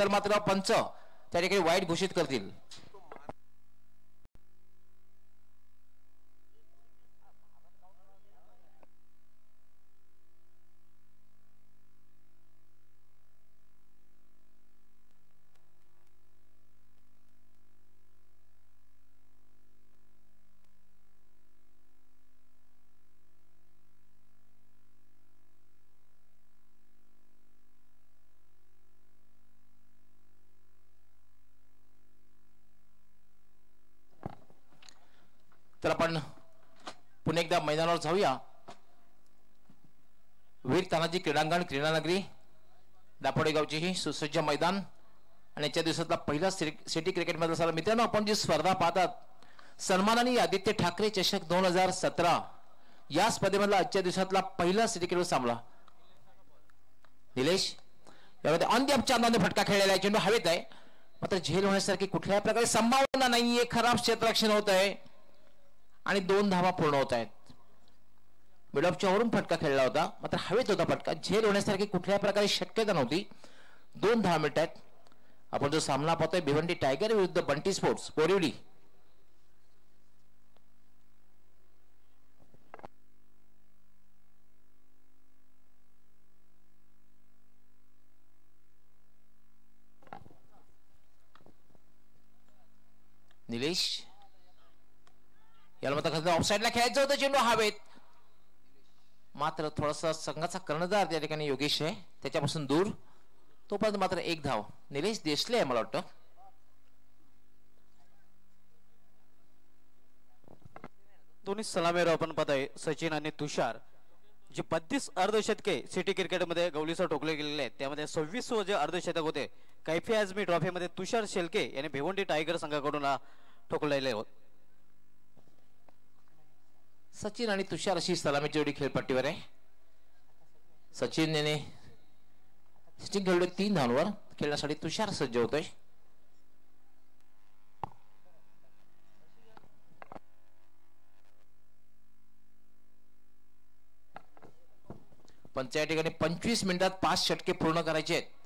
तर मात्र पंच त्या ठिकाणी वाईट घोषित करतील. तर आपण पुन्हा एकदा मैदानावर जाऊया. वीर तानाजी क्रीडांगण क्रीडानगरी दापोडे गावची ही सुसज्ज मैदान आणि याच्या दिवसातला पहिला सिटी क्रिकेट मधला साला. मित्रांनो, आपण जी स्पर्धा पाहतात सन्माननीय आदित्य ठाकरे चषक 2017 या स्पर्धेमधला आजच्या दिवसातला पहिला सिटी क्रिकेट सामना. निलेश यामध्ये अंतिम चांदाने फटका खेळलेला आहे. चेंडू हवेत आहे मात्र झेल होण्यासारखी कुठल्याही प्रकारे संभावना नाहीये. खराब क्षेत्ररक्षण होत आहे आणि 2 धावा पूर्ण होत आहेत. मिडऑफच्या वरून फटका खेळला होता मात्र हवेत होता फटका. झेल होण्यासारखी कुठल्याही प्रकारे शक्यता नव्हती. 2 धावा मिळत आहेत. आपण जो सामना पाहतोय भिवंडी टायगर विरुद्ध बंटी स्पोर्ट्स बोरिवली. निलेश याला मात्र ऑफसाईडला खेळायचं होतं. चेंडू हवेत मात्र थोडासा संघाचा कर्णधार त्या ठिकाणी योगेश आहे त्याच्यापासून दूर. तोपर्यंत मात्र 1 धाव. निलेश देशले आहे मला वाटतं. दोन्ही सलामीवर आपण पाहतोय सचिन आणि तुषार जे 32 अर्धशतके सिटी क्रिकेटमध्ये गवलीसह ठोकले गेलेले आहेत. त्यामध्ये 26 जे अर्धशतक होते कैफी आझमी ट्रॉफीमध्ये तुषार शेलके यांनी भिवंडी टायगर संघाकडून ठोकलेले होते. सचिन आणि तुषार अशी सलामीची जोडी खेळपट्टीवर आहे. सचिन याने स्टिंग खेळले 3 धावांवर. खेळण्यासाठी तुषार सज्ज होतोय. पण त्या ठिकाणी 25 मिनिटात 5 षटके पूर्ण करायचे आहेत.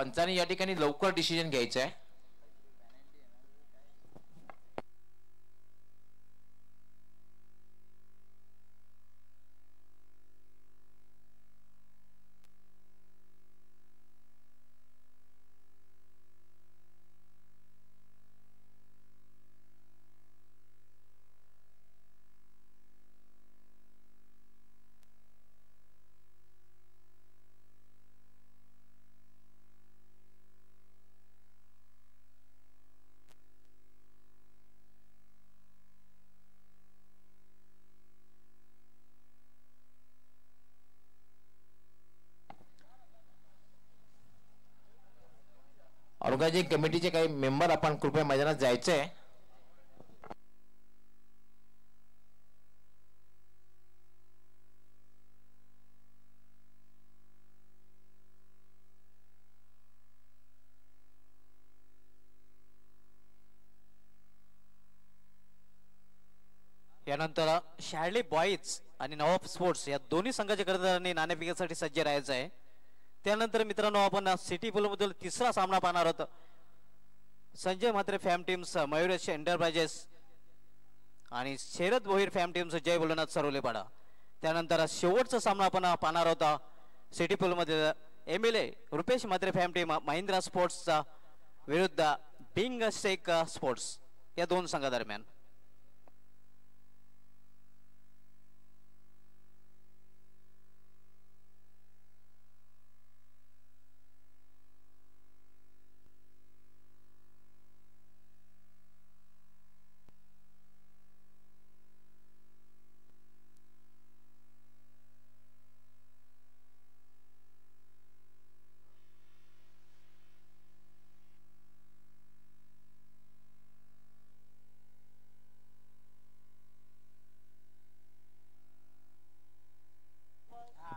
पंचांनी या ठिकाणी लवकर डिसिजन घ्यायचं आहे. ऑर्गनायझिंग कमिटीचे काही मेंबर आपण कृपया मैदानात जायचंय. यानंतर शार्ली बॉईज आणि नवाब स्पोर्ट्स या दोन्ही संघाच्या कर्णधारांनी नाणेफेकीसाठी सज्ज राहायचं आहे. त्यानंतर मित्रांनो आपण सिटी पूल मधील तिसरा सामना पाहणार आहोत. संजय म्हात्रे फॅम टीम्स मयुरेश एंटरप्राइजेस आणि शरद भोईर फॅम टीम्स जय भोलेनाथ सरोलेपाडा. त्यानंतर शेवटचा सामना आपण पाहणार होता सिटी पूल मध्ये MLA Rupesh Mhatre fam team Mahindra स्पोर्ट्सचा विरुद्ध बिंग शेख स्पोर्ट्स या दोन संघादरम्यान.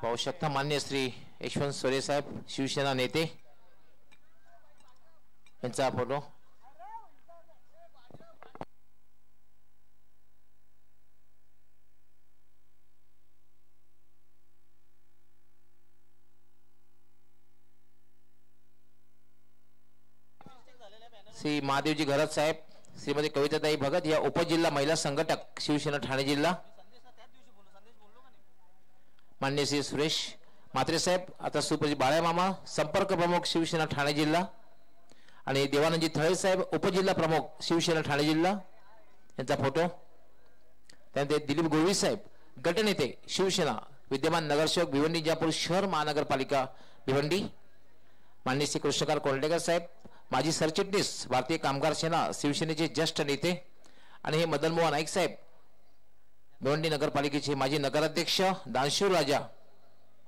पाहू शकता मान्य श्री यशवंत सोरे साहेब शिवसेना नेते यांचा फोटो. श्री महादेवजी घरत साहेब, श्रीमती कविताताई भगत या उपजिल्हा महिला संघटक शिवसेना ठाणे जिल्हा. मान्य श्री सुरेश म्हात्रे साहेब आता सुपजी बाळा मामा संपर्क प्रमुख शिवसेना ठाणे जिल्हा आणि देवानंदजी थळे साहेब उपजिल्हा प्रमुख शिवसेना ठाणे जिल्हा यांचा फोटो. त्यानंतर दिलीप गोळवी साहेब गटनेते शिवसेना विद्यमान नगरसेवक भिवंडी जापूर शहर महानगरपालिका भिवंडी. मान्य श्री कृष्णकांत कोंडेकर साहेब माजी सरचिटणीस भारतीय कामगार सेना शिवसेनेचे ज्येष्ठ नेते आणि हे मदन मोहन नाईक साहेब भिवंडी नगरपालिकेचे माजी नगराध्यक्ष दानशूर राजा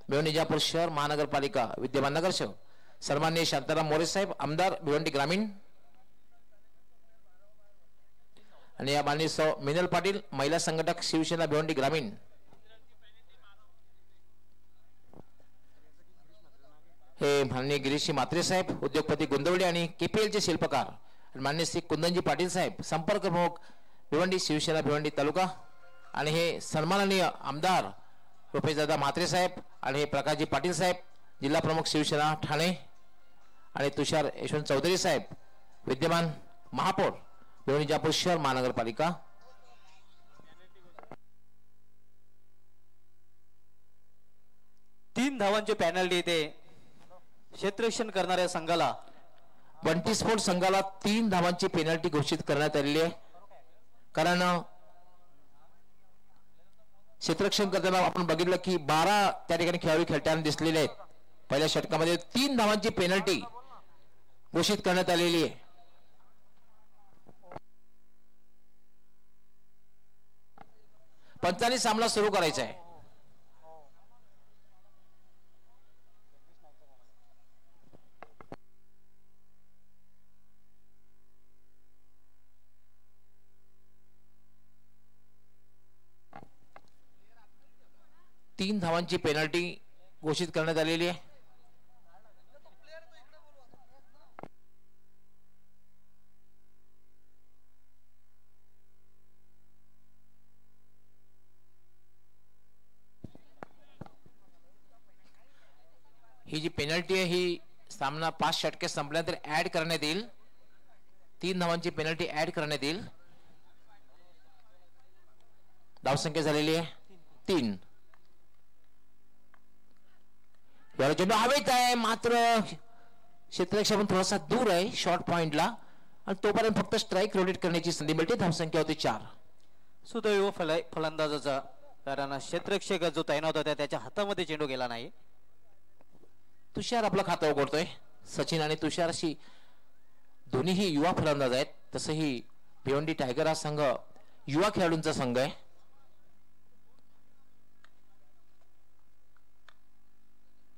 भिवंडी जापूर शहर महानगरपालिका विद्यमान नगरसेवक. सन्माननीय शांताराम मोरे साहेब आमदार भिवंडी ग्रामीण आणि या माननीय सौ मिनल पाटील महिला संघटक शिवसेना भिवंडी ग्रामीण. हे माननीय गिरीश म्हात्रे साहेब उद्योगपती गोंदवडे आणि KPL चे शिल्पकार. माननीय श्री कुंदनजी पाटील साहेब संपर्क प्रमुख भिवंडी शिवसेना भिवंडी तालुका आणि हे सन्माननीय आमदार रुपेशदादा म्हात्रे साहेब आणि हे प्रकाशजी पाटील साहेब जिल्हा प्रमुख शिवसेना ठाणे आणि तुषार यशवंत चौधरी साहेब विद्यमान महापौर भिवंडी जापूर शहर महानगरपालिका. तीन धावांचे पेनल्टी इथे क्षेत्ररक्षण करणाऱ्या संघाला बंटी स्पोर्ट संघाला 3 धावांची पेनल्टी घोषित करण्यात आलेली आहे. कारण क्षेत्ररक्षण करताना आपण बघितलं की 12 त्या ठिकाणी खेळाडू खेळताना दिसलेले आहेत. पहिल्या षटकामध्ये 3 धावांची पेनल्टी घोषित करण्यात आलेली आहे. पंचांनी सामना सुरू करायचा आहे. तीन धावांची पेनल्टी घोषित करण्यात आलेली आहे. ही जी पेनल्टी आहे ही सामना 5 षटके संपल्यानंतर ऍड करण्यात येईल. 3 धावांची पेनल्टी ऍड करण्यात येईल. धावसंख्या झालेली आहे 3. याला चेंडू हवेत आहे, मात्र क्षेत्ररक्षण थोडासा दूर आहे शॉर्ट पॉइंटला आणि तोपर्यंत फक्त स्ट्राइक रोटेट करण्याची संधी मिळते. धावसंख्या होती 4. सुदैव फलंदाजाचा, कारण क्षेत्ररक्षक जो तैनात होता त्याच्या हातामध्ये चेंडू गेला नाही. तुषार आपलं खातं उघडतोय. सचिन आणि तुषार अशी दोन्हीही युवा फलंदाज आहेत. तसंही भिवंडी टायगर हा संघ युवा खेळाडूंचा संघ आहे.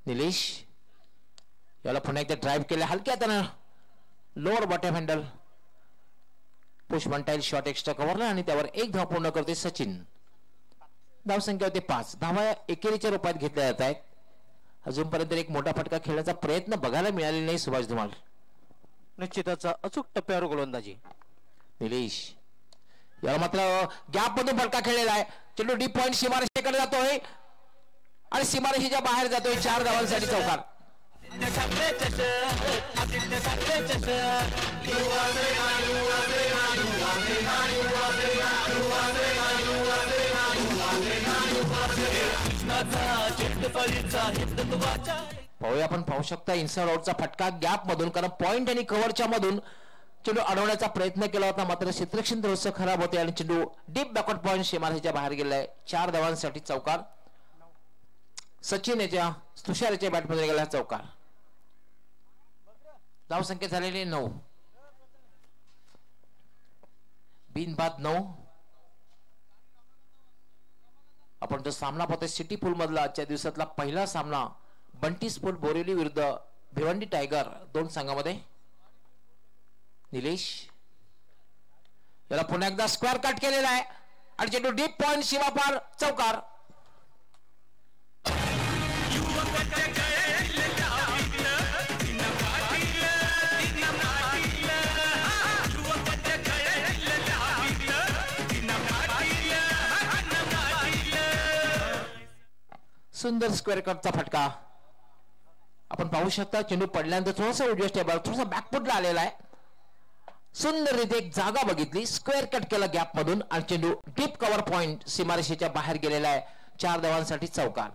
निलेश याला पुन्हा एकदा ड्राईव्ह केला हलक्या त्यानं लोअर बॉटम हँडल पुश म्हणता येईल शॉट एक्स्ट्रा कव्हरला आणि त्यावर 1 धाव पूर्ण करते सचिन. धावसंख्या होते 5. धावा एकेरीच्या रूपात घेतल्या जात आहेत. अजूनपर्यंत एक मोठा फटका खेळण्याचा प्रयत्न बघायला मिळालेला नाही सुभाष धुमाल. निश्चितच अचूक टप्प्यावर गोलंदाजी निलेश याला मात्र गॅप मधून फटका खेळलेला आहे. चेंडू डीप पॉइंट सीमारेषेकडे जातोय आणि सीमारेषेच्या बाहेर जातोय. 4 धावांसाठी चौकार. पाहूया आपण पाहू शकता इन्साइड आउटचा फटका गॅप मधून, कारण पॉइंट आणि कव्हरच्या मधून चेंडू अडवण्याचा प्रयत्न केला होता मात्र क्षेत्ररक्षण थोडंसं खराब होते आणि चेंडू डीप बॅकवर्ड पॉइंट सीमारेषेच्या बाहेर गेलाय. 4 धावांसाठी चौकार. सचिन याच्या तुषार याच्या बॅटमध्ये गेला चौकार. धावसंख्या झालेली 9. बिनबाद 9. आपण जो सामना पाहतोय सिटी पूल मधला आजच्या दिवसातला पहिला सामना बंटी स्पोर्ट बोरिवली विरुद्ध भिवंडी टायगर 2 संघामध्ये. निलेश याला पुन्हा एकदा स्क्वेअर कट केलेला आहे आणि चेंडू डीप पॉइंट सीमा पार चौकार. सुंदर स्क्वेअर कटचा फटका आपण पाहू शकता. चेंडू पडल्यानंतर थोडासा उजव्या स्टेपवर थोडासा बॅकफुटला आलेला आहे. सुंदर रीते एक जागा बघितली, स्क्वेअर कट केला गॅप मधून आणि चेंडू डीप कव्हर पॉइंट सीमारेषेच्या बाहेर गेलेला आहे. 4 धावांसाठी चौकार.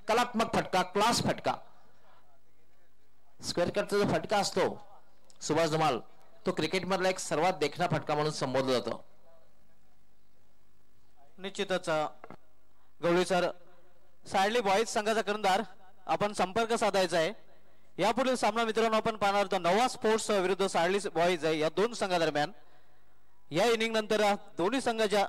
कलात्मक फटका, क्लास फटका. स्क्वेअर कटचा जो फटका असतो सुभाष धुमाल तो क्रिकेट मधला एक सर्वात देखणा फटका म्हणून संबोधला जातो. निश्चितच गवळी सर साडली बॉईज संघाचा कर्णधार आपण संपर्क साधायचा आहे. यापुढील सामना मित्रांनो आपण पाहणार आहोत नवा स्पोर्ट्स विरुद्ध साडली बॉईज आहे या 2 संघादरम्यान. या इनिंग नंतर दोन्ही संघाच्या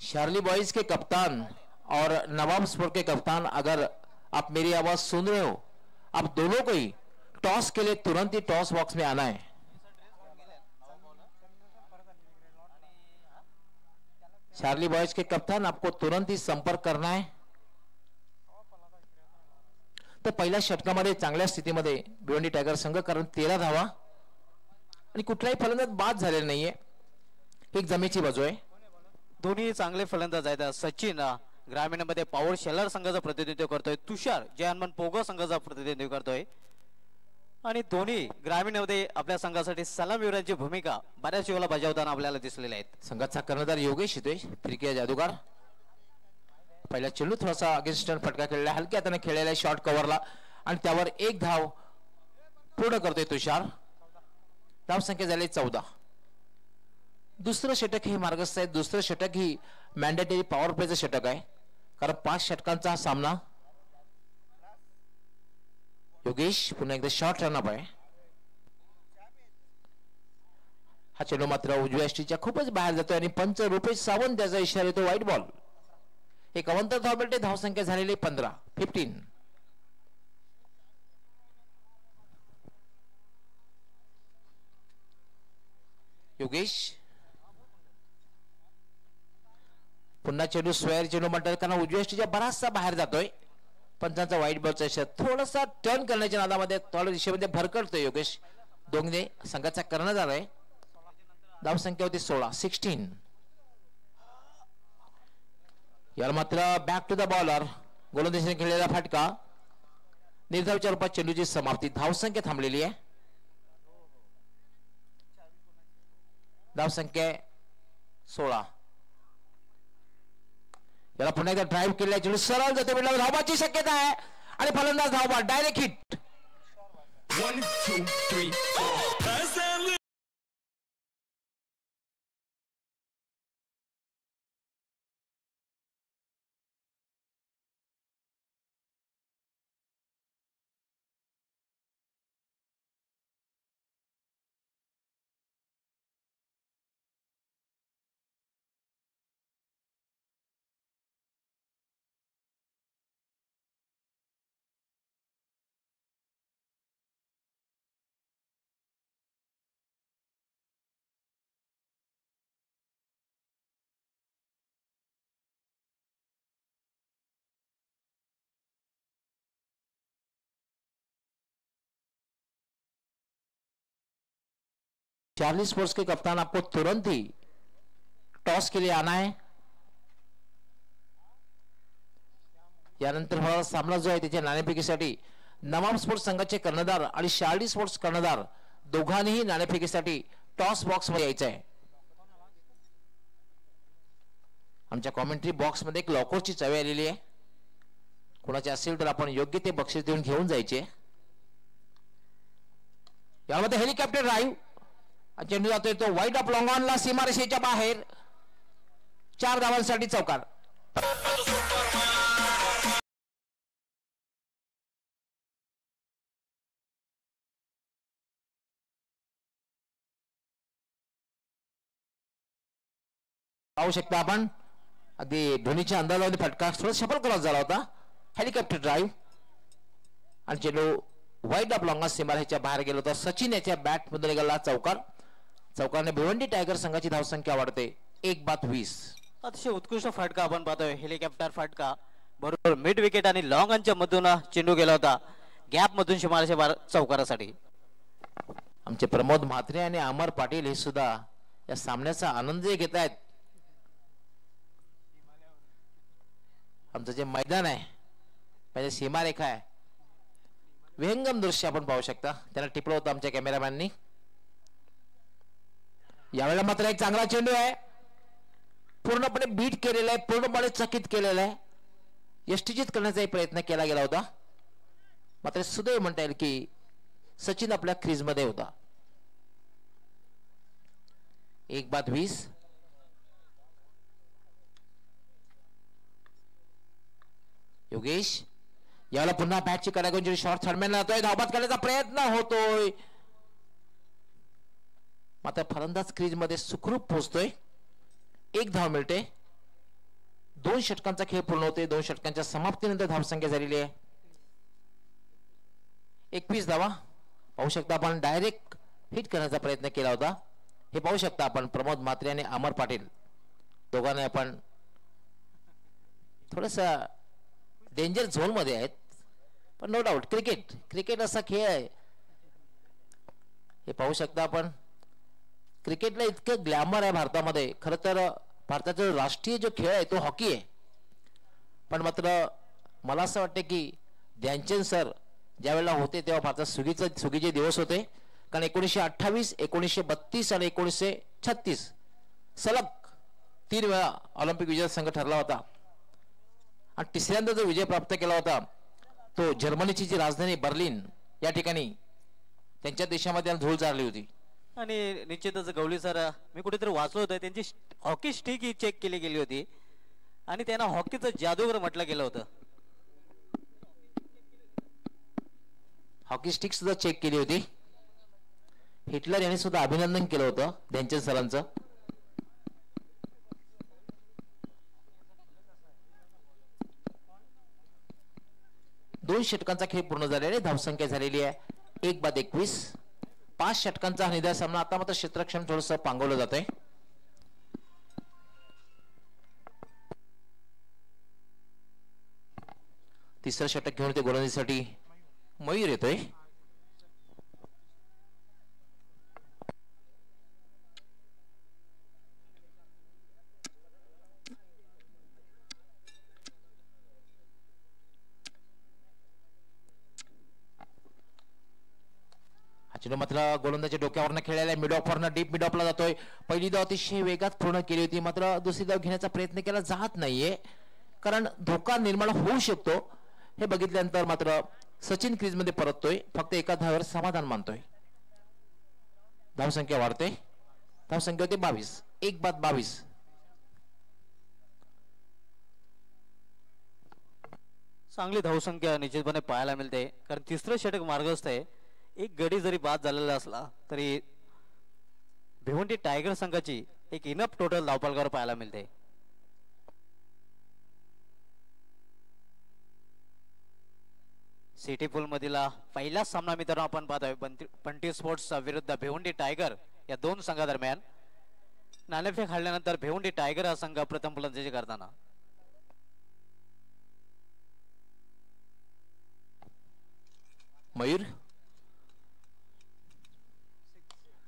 शार्ली बॉयज के कप्तान और नवाब स्पोर्ट के कप्तान, अगर आप मेरी आवाज सुन रहे हो, आप दोनों को ही टॉस के लिए तुरंत ही टॉस बॉक्स में आना है. शार्ली बॉयज के कप्तान आपको तुरंत ही संपर्क करना है. तर पहिल्या षटकामध्ये चांगल्या स्थितीमध्ये भिवंडी टायगर संघ, कारण 13 धावा आणि कुठलाही फलंदाज बाद झालेला नाहीये. एक जमेची बाजू आहे. दोन्ही चांगले फलंदाज आहेत. सचिन ग्रामीण मध्ये पॉवर शेलर संघाचं प्रतिनिधित्व करतोय. तुषार जय हनुमान पोगा संघाचं प्रतिनिधित्व करतोय आणि दोन्ही ग्रामीण मध्ये आपल्या संघासाठी सलामीवीरांची भूमिका बऱ्याच वेळेला बजावताना आपल्याला दिसलेल्या आहेत. संघाचा कर्णधार योगेश येतोय, फिरकी जादूगार. पहिला चेंडू थोडासा अगेन्स्ट फटका खेळला, हलक्या हाताने खेळलेला शॉर्ट कव्हरला आणि त्यावर 1 धाव पूर्ण करतोय तुषार. धाव संख्या झाली 14. दुसरं षटक हे मार्गस्थ आहे. दुसरं षटक ही मॅन्डेटरी पॉवर प्लेचं षटक आहे, कारण 5 षटकांचा हा सामना. योगेश पुन्हा एकदा शॉर्ट रनअप आहे. हा चेंडू मात्र उजव्या यष्टीच्या खूपच बाहेर जातोय आणि पंच रुपेश सावंत त्याचा इशारा येतो व्हाईट बॉल. एक अवंतर धाव मिळते. धावसंख्या झालेली 15. योगेश पुन्हा चेंडू स्क्वेअर चेंडू म्हणतात, कारण उजव्या यष्टीच्या बराचसा बाहेर जातोय. पंचांचा व्हाईट बॉलचा इशारा. थोडासा टर्न करण्याच्या नादामध्ये थोड्या दिशेमध्ये भरकटतोय योगेश. दोघे संघाचा कर्णधार आहे. धावसंख्या होती 16. याला मात्र बॅक टू द बॉलर गोलंदाजीने खेळलेला फटका निर्धावच्या रूपात चेंडूची समाप्ती. धावसंख्या थांबलेली आहे. धावसंख्या 16. याला पुन्हा एकदा ड्राईव्ह केलेला चेंडू सरळ जाते म्हणजे धावाची शक्यता आहे आणि फलंदाज धावा डायरेक्ट हिट. 1 2 3 4 चार्ली स्पोर्ट्स के कप्तान आपको तुरंत ही टॉस के लिए आना है. यानंतर हा सामना जो आहे त्याच्या नाणेफेकीसाठी नवाब स्पोर्ट्स संघाचे कर्णधार आणि शार्ली स्पोर्ट्स कर्णधार दोघांनीही नाणेफेकीसाठी टॉस बॉक्स मध्ये यायचं आहे. आमच्या कॉमेंट्री बॉक्स मध्ये एक लॉकरची चावी आलेली आहे. कोणाची असेल तर आपण योग्य ते बक्षीस देऊन घेऊन जायचे. यामध्ये हेलिकॉप्टर ड्राईव्ह चेंडू जातोय तो वाईड ऑफ लॉंग ऑनला सीमारेषेच्या बाहेर. 4 धावांसाठी चौकार. पाहू शकता आपण अगदी धोनीच्या अंदाजामध्ये फटका थोडा सफल क्रॉस झाला होता. हेलिकॉप्टर ड्राईव्ह आणि चेंडू वाईड ऑफ लॉंग सीमारेषेच्या बाहेर गेला होता. सचिन याच्या बॅट मधून निघाला चौकार. चौकारने भिवंडी टायगर संघाची धावसंख्या वाढते 1-20. अतिशय उत्कृष्ट फटका आपण पाहतोय. हेलिकॉप्टर फटका बरोबर मिड विकेट आणि लॉंग ऑनच्या मधून चेंडू गेला होता गॅप मधून सीमारेषे बाहेर चौकारासाठी. आमचे प्रमोद म्हात्रे आणि अमर पाटील हे सुद्धा या सामन्याचा आनंद घेत आहेत. आमचं जे मैदान आहे म्हणजे सीमारेखा आहे विहंगम दृश्य आपण पाहू शकता. त्याला टिपलं होतं आमच्या कॅमेरामॅननी. यावेळेला मात्र एक चांगला चेंडू आहे. पूर्णपणे बीट केलेला आहे. पूर्णपणे चकित केलेला आहे. यष्टीचित करण्याचा प्रयत्न केला गेला होता. मात्र सुदैव म्हणता येईल की सचिन आपल्या क्रीज मध्ये होता. 1-20. योगेश याला पुन्हा बॅटची कडागून शॉर्ट थर्डमॅन जातोय. धावबाद करण्याचा प्रयत्न होतोय मात्र फलंदाज क्रीज मध्ये सुखरूप पोहोचतोय. 1 धाव मिळते. 2 षटकांचा खेळ पूर्ण होते. 2 षटकांच्या समाप्तीनंतर धावसंख्या झालेली आहे 21 धावा. पाहू शकता आपण डायरेक्ट हिट करण्याचा प्रयत्न केला होता. हे पाहू शकता आपण प्रमोद म्हात्रे आणि अमर पाटील दोघांनी आपण थोडस डेंजर झोन मध्ये आहेत. पण नो डाऊट क्रिकेट असा खेळ आहे. हे पाहू शकता आपण क्रिकेटला इतकं ग्लॅमर आहे भारतामध्ये. खरं तर भारताचा राष्ट्रीय जो खेळ आहे तो हॉकी आहे. पण मात्र मला असं वाटतं की ध्यानचंद सर ज्या वेळेला होते तेव्हा भारतात सुगीचे दिवस होते. कारण 1928, 1932 आणि 1936 सलग 3 वेळा ऑलिम्पिक विजय संघ ठरला होता. आणि तिसऱ्यांदा जो विजय प्राप्त केला होता तो जर्मनीची जी राजधानी बर्लिन या ठिकाणी त्यांच्या देशामध्ये धूळ चालली होती. आणि निश्चितच गवळी सर मी कुठेतरी वाचलो होतं त्यांची हॉकी स्टिक ही चेक केली गेली होती आणि त्यांना हॉकीचं जादूगर म्हटलं गेलं होतं. हॉकी स्टिक सुद्धा चेक केली होती. हिटलर यांनी सुद्धा अभिनंदन केलं होतं ध्यानचंद सरांचं. दोन षटकांचा खेळ पूर्ण झालेला. धावसंख्या झालेली आहे 1-21. 5 षटकांचा हा निदान सामना. आता मात्र क्षेत्ररक्षण थोडंसं पांगवलं जात आहे. तिसरं षटक घेऊन ते गोलंदाजीसाठी मयूर येतोय. चेंडू मात्र गोलंदाजच्या डोक्यावरनं खेळलेला आहे. मिड ऑफवरनं डीप मिड ऑफला जातोय. पहिली धाव अतिशय वेगात पूर्ण केली होती, मात्र दुसरी धाव घेण्याचा प्रयत्न केला जात नाहीये, कारण धोका निर्माण होऊ शकतो हे बघितल्यानंतर मात्र सचिन क्रीज मध्ये परततोय. फक्त एका धावेवर समाधान मानतोय. धावसंख्या वाढते. धावसंख्या होते 22. 1-22. चांगली धावसंख्या निश्चितपणे पाहायला मिळते, कारण तिसरं षटक मार्गस्थ आहे. एक गडी जरी बाद झालेला असला तरी भिवंडी टायगर संघाची एक इनफ टोटल धावफलकावर पाहायला मिळते. सिटी पूल मधील पहिला सामना मित्रांनो आपण पाहतोय बंटी स्पोर्ट्स विरुद्ध भिवंडी टायगर या दोन संघादरम्यान. नाणेफेक हारल्यानंतर भिवंडी टायगर हा संघ प्रथम फलंदाजी करताना. मयूर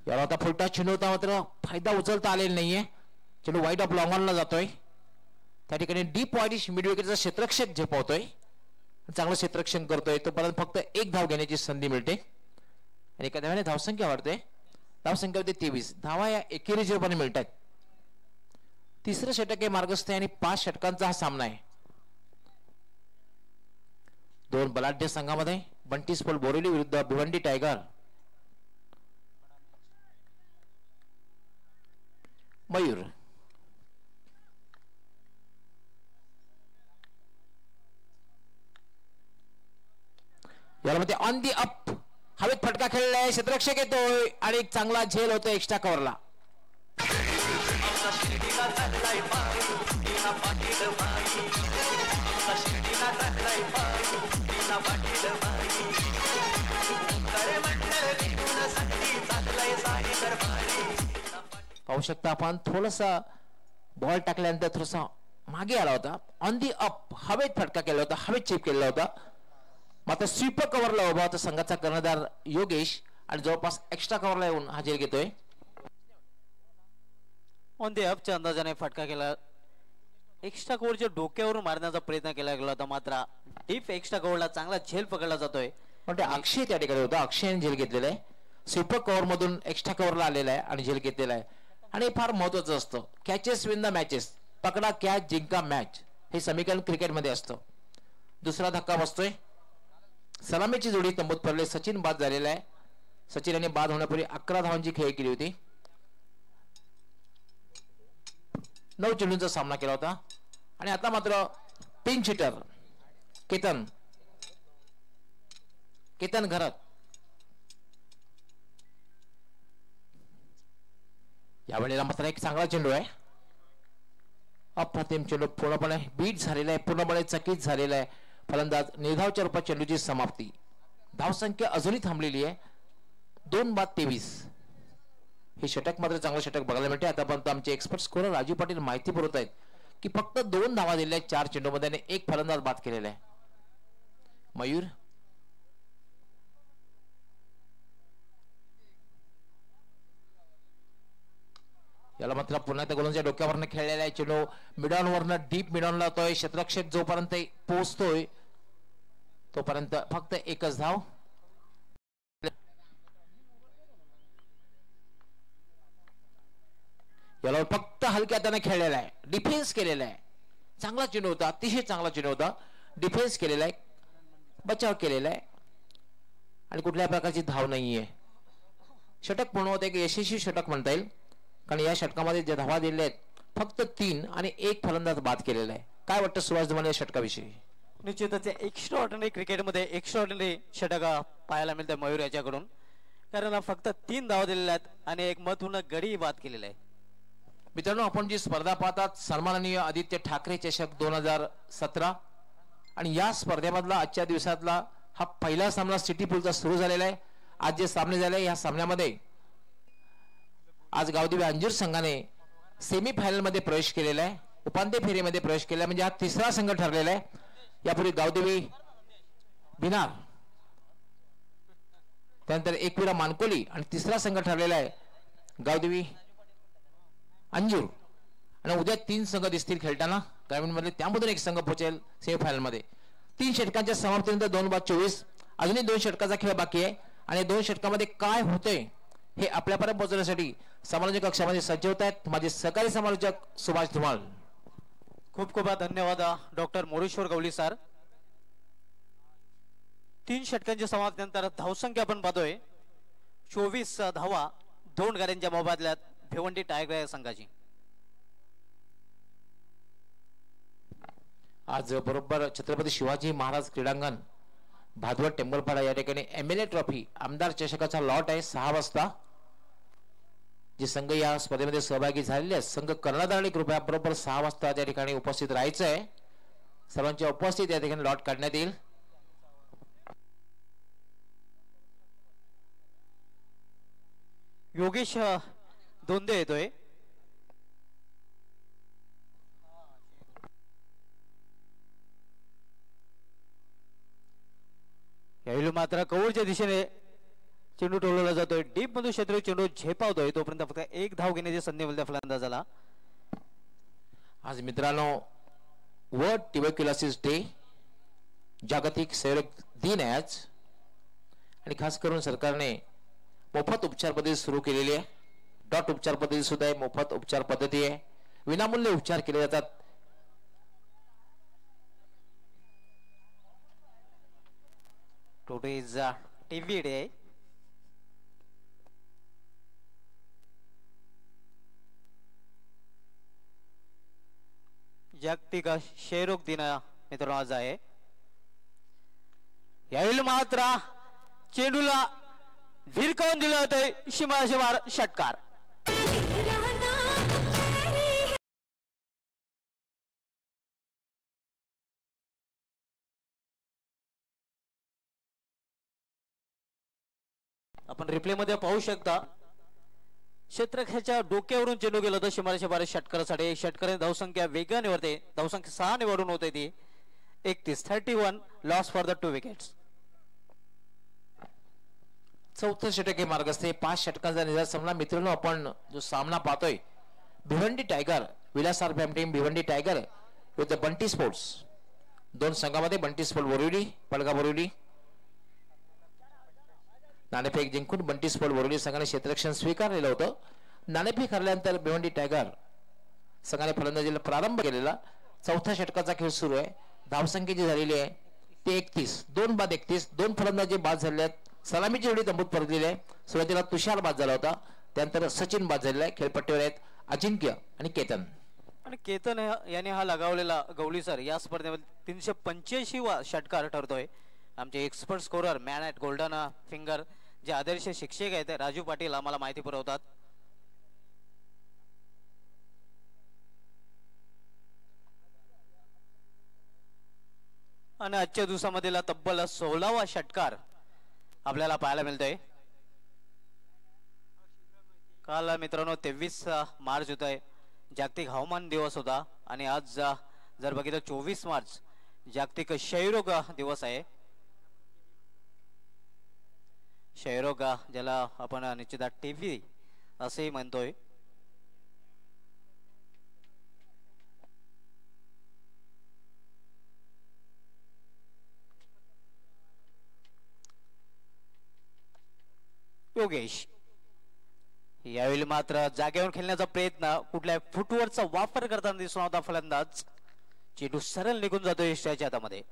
याला आता फुलटा चेंडू होता, मात्र फायदा उचलता आलेला नाहीये. चेंडू वाईट ऑफ लॉंग ऑनला जातोय. त्या ठिकाणी डीप वाईडिश मिड विकेटचा क्षेत्ररक्षक झेपावतोय. चांगलं क्षेत्ररक्षण करतोय. तोपर्यंत फक्त एक धाव घेण्याची संधी मिळते आणि एका धाव्याने धावसंख्या वाढते. धावसंख्या होते 23. धावा या एकेरी रूपाने मिळतात. तिसरं षटक हे मार्गस्थ आहे आणि 5 षटकांचा हा सामना आहे. दोन बलाढ्य संघामध्ये बंटी स्पोर्ट बोरिवली विरुद्ध भिवंडी टायगर. मयूर यामध्ये ऑन दी अप हवेत फटका खेळलाय. क्षेत्ररक्षक येतोय आणि एक चांगला झेल होतो एक्स्ट्रा कव्हरला. पाहू शकता आपण थोडासा बॉल टाकल्यानंतर थोडासा मागे आला होता. ऑन दी अप हवेत फटका केला होता, हवेत चिप केलेला होता. मात्र स्वीपर कव्हरला उभा होता संघाचा कर्णधार योगेश आणि जवळपास एक्स्ट्रा कव्हरला येऊन हा झेल घेतोय. ऑन दी अपच्या अंदाजाने फटका केला. एक्स्ट्रा कव्हरच्या डोक्यावरून मारण्याचा प्रयत्न केला गेला होता, मात्र डीप एक्स्ट्रा कव्हरला चांगला झेल पकडला जातोय. पण ते अक्षय त्या ठिकाणी होता. अक्षयने झेल घेतलेला आहे. स्वीपर कव्हर मधून एक्स्ट्रा कव्हरला आलेला आहे आणि झेल घेतलेला आहे. आणि फार महत्वाचं असतं कॅचेस विन द मॅचेस. पकडा कॅच जिंका मॅच हे समीकरण क्रिकेटमध्ये असतं. दुसरा धक्का बसतोय. सलामीची जोडी तंबूत पडले. सचिन बाद झालेला आहे. सचिन यांनी बाद होण्यापूर्वी 11 धावांची खेळी केली होती. 9 चेंडूंचा सामना केला होता आणि आता मात्र पिंच हिटर केतन घरत यावेळेला मात्र एक चांगला चेंडू आहे. अप्रतिम चेंडू पूर्णपणे बीट झालेला आहे, पूर्णपणे चकित झालेला आहे. फलंदाज निर्धावच्या रूपात चेंडूची समाप्ती. धावसंख्या अजूनही थांबलेली आहे. 2-23. हे षटक मात्र चांगलं षटक बघायला मिळते. आतापर्यंत आमचे एक्सपर्ट स्कोरर राजू पाटील माहिती पुरवत आहेत की फक्त 2 धावा दिल्या आहेत 4 चेंडूमध्ये आणि एक फलंदाज बाद केलेला आहे. मयूर याला मात्र पुन्हा त्या गोलंदाजच्या डोक्यावरनं खेळलेला आहे. चेंडू मिडॉन वरनं डीप मिडॉन लावतोय. क्षेत्ररक्षक जोपर्यंत पोहोचतोय तोपर्यंत फक्त एकच धाव. याला फक्त हलक्या हाताने खेळलेला आहे. डिफेन्स केलेला आहे. चांगला चेंडू होता, अतिशय चांगला चेंडू होता. डिफेन्स केलेला आहे, बचाव केलेला आहे आणि कुठल्या प्रकारची धाव नाहीये. षटक पूर्ण होते. एक यशस्वी षटक म्हणता येईल, कारण या षटकामध्ये जे धावा दिल्या आहेत फक्त 3 आणि एक फलंदाज बाद केलेला आहे. काय वाटतं सुभाष धुमाल या षटकाविषयी? निश्चितच एक्स्ट्रा ऑर्डिनरी क्रिकेटमध्ये एक्स्ट्रा ऑर्डिनरी षटक पाहायला मिळते मयूर याच्याकडून, कारण फक्त 3 धावा दिलेल्या आहेत आणि एक महत्वपूर्ण गडी बाद केलेला आहे. मित्रांनो, आपण जी स्पर्धा पाहतात सन्माननीय आदित्य ठाकरे चषक 2017 आणि या स्पर्धेमधला आजच्या दिवसातला हा पहिला सामना सिटी पूलचा सुरू झालेला आहे. आज जे सामने झाले या सामन्यामध्ये आज गावदेवी अंजीर संघाने सेमी फायनल मध्ये प्रवेश केलेला आहे. उपांत्य फेरीमध्ये प्रवेश केला म्हणजे हा 3रा संघ ठरलेला आहे. यापूर्वी गावदेवी बिनार, त्यानंतर एकविरा मानकोली आणि 3रा संघ ठरलेला आहे गावदेवी अंजूर. आणि उद्या 3 संघ दिसतील खेळताना ग्रामीण मध्ये. त्यामधून एक संघ पोहोचेल सेमी फायनल मध्ये. 3 षटकांच्या समाप्तीनंतर 2-24 अजूनही 2 षटकाचा खेळ बाकी आहे. आणि 2 षटकामध्ये काय होते हे आपल्यापर्यंत पोहोचवण्यासाठी समालोचक कक्षामध्ये सज्ज होत आहेत माझे सहकारी समालोचक सुभाष धुमाळ. खूप खूप धन्यवाद डॉक्टर मोरेश्वर गवली सर. 3 षटकांच्या समाप्तीनंतर धावसंख्या आपण पाहतोय 24 धावा 2 गाड्यांच्या मोबदल्यात भिवंडी टायगर या संघाची. आज बरोबर छत्रपती शिवाजी महाराज क्रीडांगण भादवड टेंबलपाडा या ठिकाणी MLA ट्रॉफी आमदार चषकाचा लॉट आहे 6 वाजता. जे संघ या स्पर्धेमध्ये सहभागी झालेले आहेत संघ कर्णधार कृपया बरोबर 6 वाजता त्या ठिकाणी उपस्थित राहायचं आहे. सर्वांच्या उपस्थित या ठिकाणी लॉट काढण्यात येईल. योगेश दोंदे येतोय. यावेळी मात्र कवळच्या दिशेने चेंडू टोलवला जातोय. डीप मधून क्षेत्र चेंडू झेपावतोय तोपर्यंत फक्त 1 धाव घेण्याची संधी मिळते फलंदाजाला. आज मित्रांनो वर्ल्ड ट्युबरक्युलोसिस डे जागतिक क्षयरोग दिन आहे आज. आणि खास करून सरकारने मोफत उपचार पद्धती सुरू केलेली आहे. डॉट उपचार पद्धती सुद्धा आहे. मोफत उपचार पद्धती आहे. विनामूल्य उपचार केले जातात. Today is TV day. जागतिक क्षयरोग दिन मित्रांनो आज आहे. यावेळी मात्र चेंडूला भिरकावून दिलं होतंय शिमार षटकार. आपण रिप्ले मध्ये पाहू शकता क्षेत्ररक्षकाच्या डोक्यावरून चेंडू गेला होता शिमार षटकारासाठी. षटकाराने धावसंख्या वेगाने वरते धावसंख्या 6 ने वाढून होते ती 31 लॉस फॉर द 2 विकेट्स. चौथं षटक हे मार्ग असते. 5 षटकांचा निराश सामना मित्रांनो. आपण जो सामना पाहतोय भिवंडी टायगर विलासार fam team Bhiwandi tiger with Bunty sports. 2 संघामध्ये बंटी स्पोर्ट बोरिवली पडगा बोरिवली नाणेफेक जिंकून बंटी स्पोर्ट बोरिवली संघाने क्षेत्ररक्षण स्वीकारलेलं होतं. नाणेफेक हरल्यानंतर भिवंडी टायगर संघाने फलंदाजीला प्रारंभ केलेला. चौथ्या षटकाचा खेळ सुरू आहे. धावसंख्या जी झालेली आहे ते 31. 2 बाद 31. 2 फलंदाजी बाद झाले आहेत. सलामीची जोडी तंबूत परतलेली आहे. सुरुवातीला तुषार बाद झाला होता. त्यानंतर सचिन बाद झालेला आहे. खेळपट्टीवर आहेत अजिंक्य आणि केतन. आणि केतन याने हा लगावलेला गवली सर या स्पर्धेमध्ये 385 षटकार ठरतोय. आमचे expert scorer man at golden finger जे आदर्श शिक्षक आहेत राजू पाटील आम्हाला माहिती पुरवतात. आणि आजच्या दिवसामधील तब्बल 16वा षटकार आपल्याला पाहायला मिळतोय. काल मित्रांनो 23 मार्च होत आहे जागतिक हवामान दिवस होता. आणि आज जर बघितलं 24 मार्च जागतिक क्षयरोग दिवस आहे. क्षयरोग ज्याला आपण निश्चित टीव्ही असेही म्हणतोय. योगेश यावेळी मात्र जागेवर खेळण्याचा प्रयत्न कुठल्या फुटवर्कचा वापर करताना दिसून होता फलंदाज. चेंडू सरळ निघून जातो यशाच्या हातामध्ये.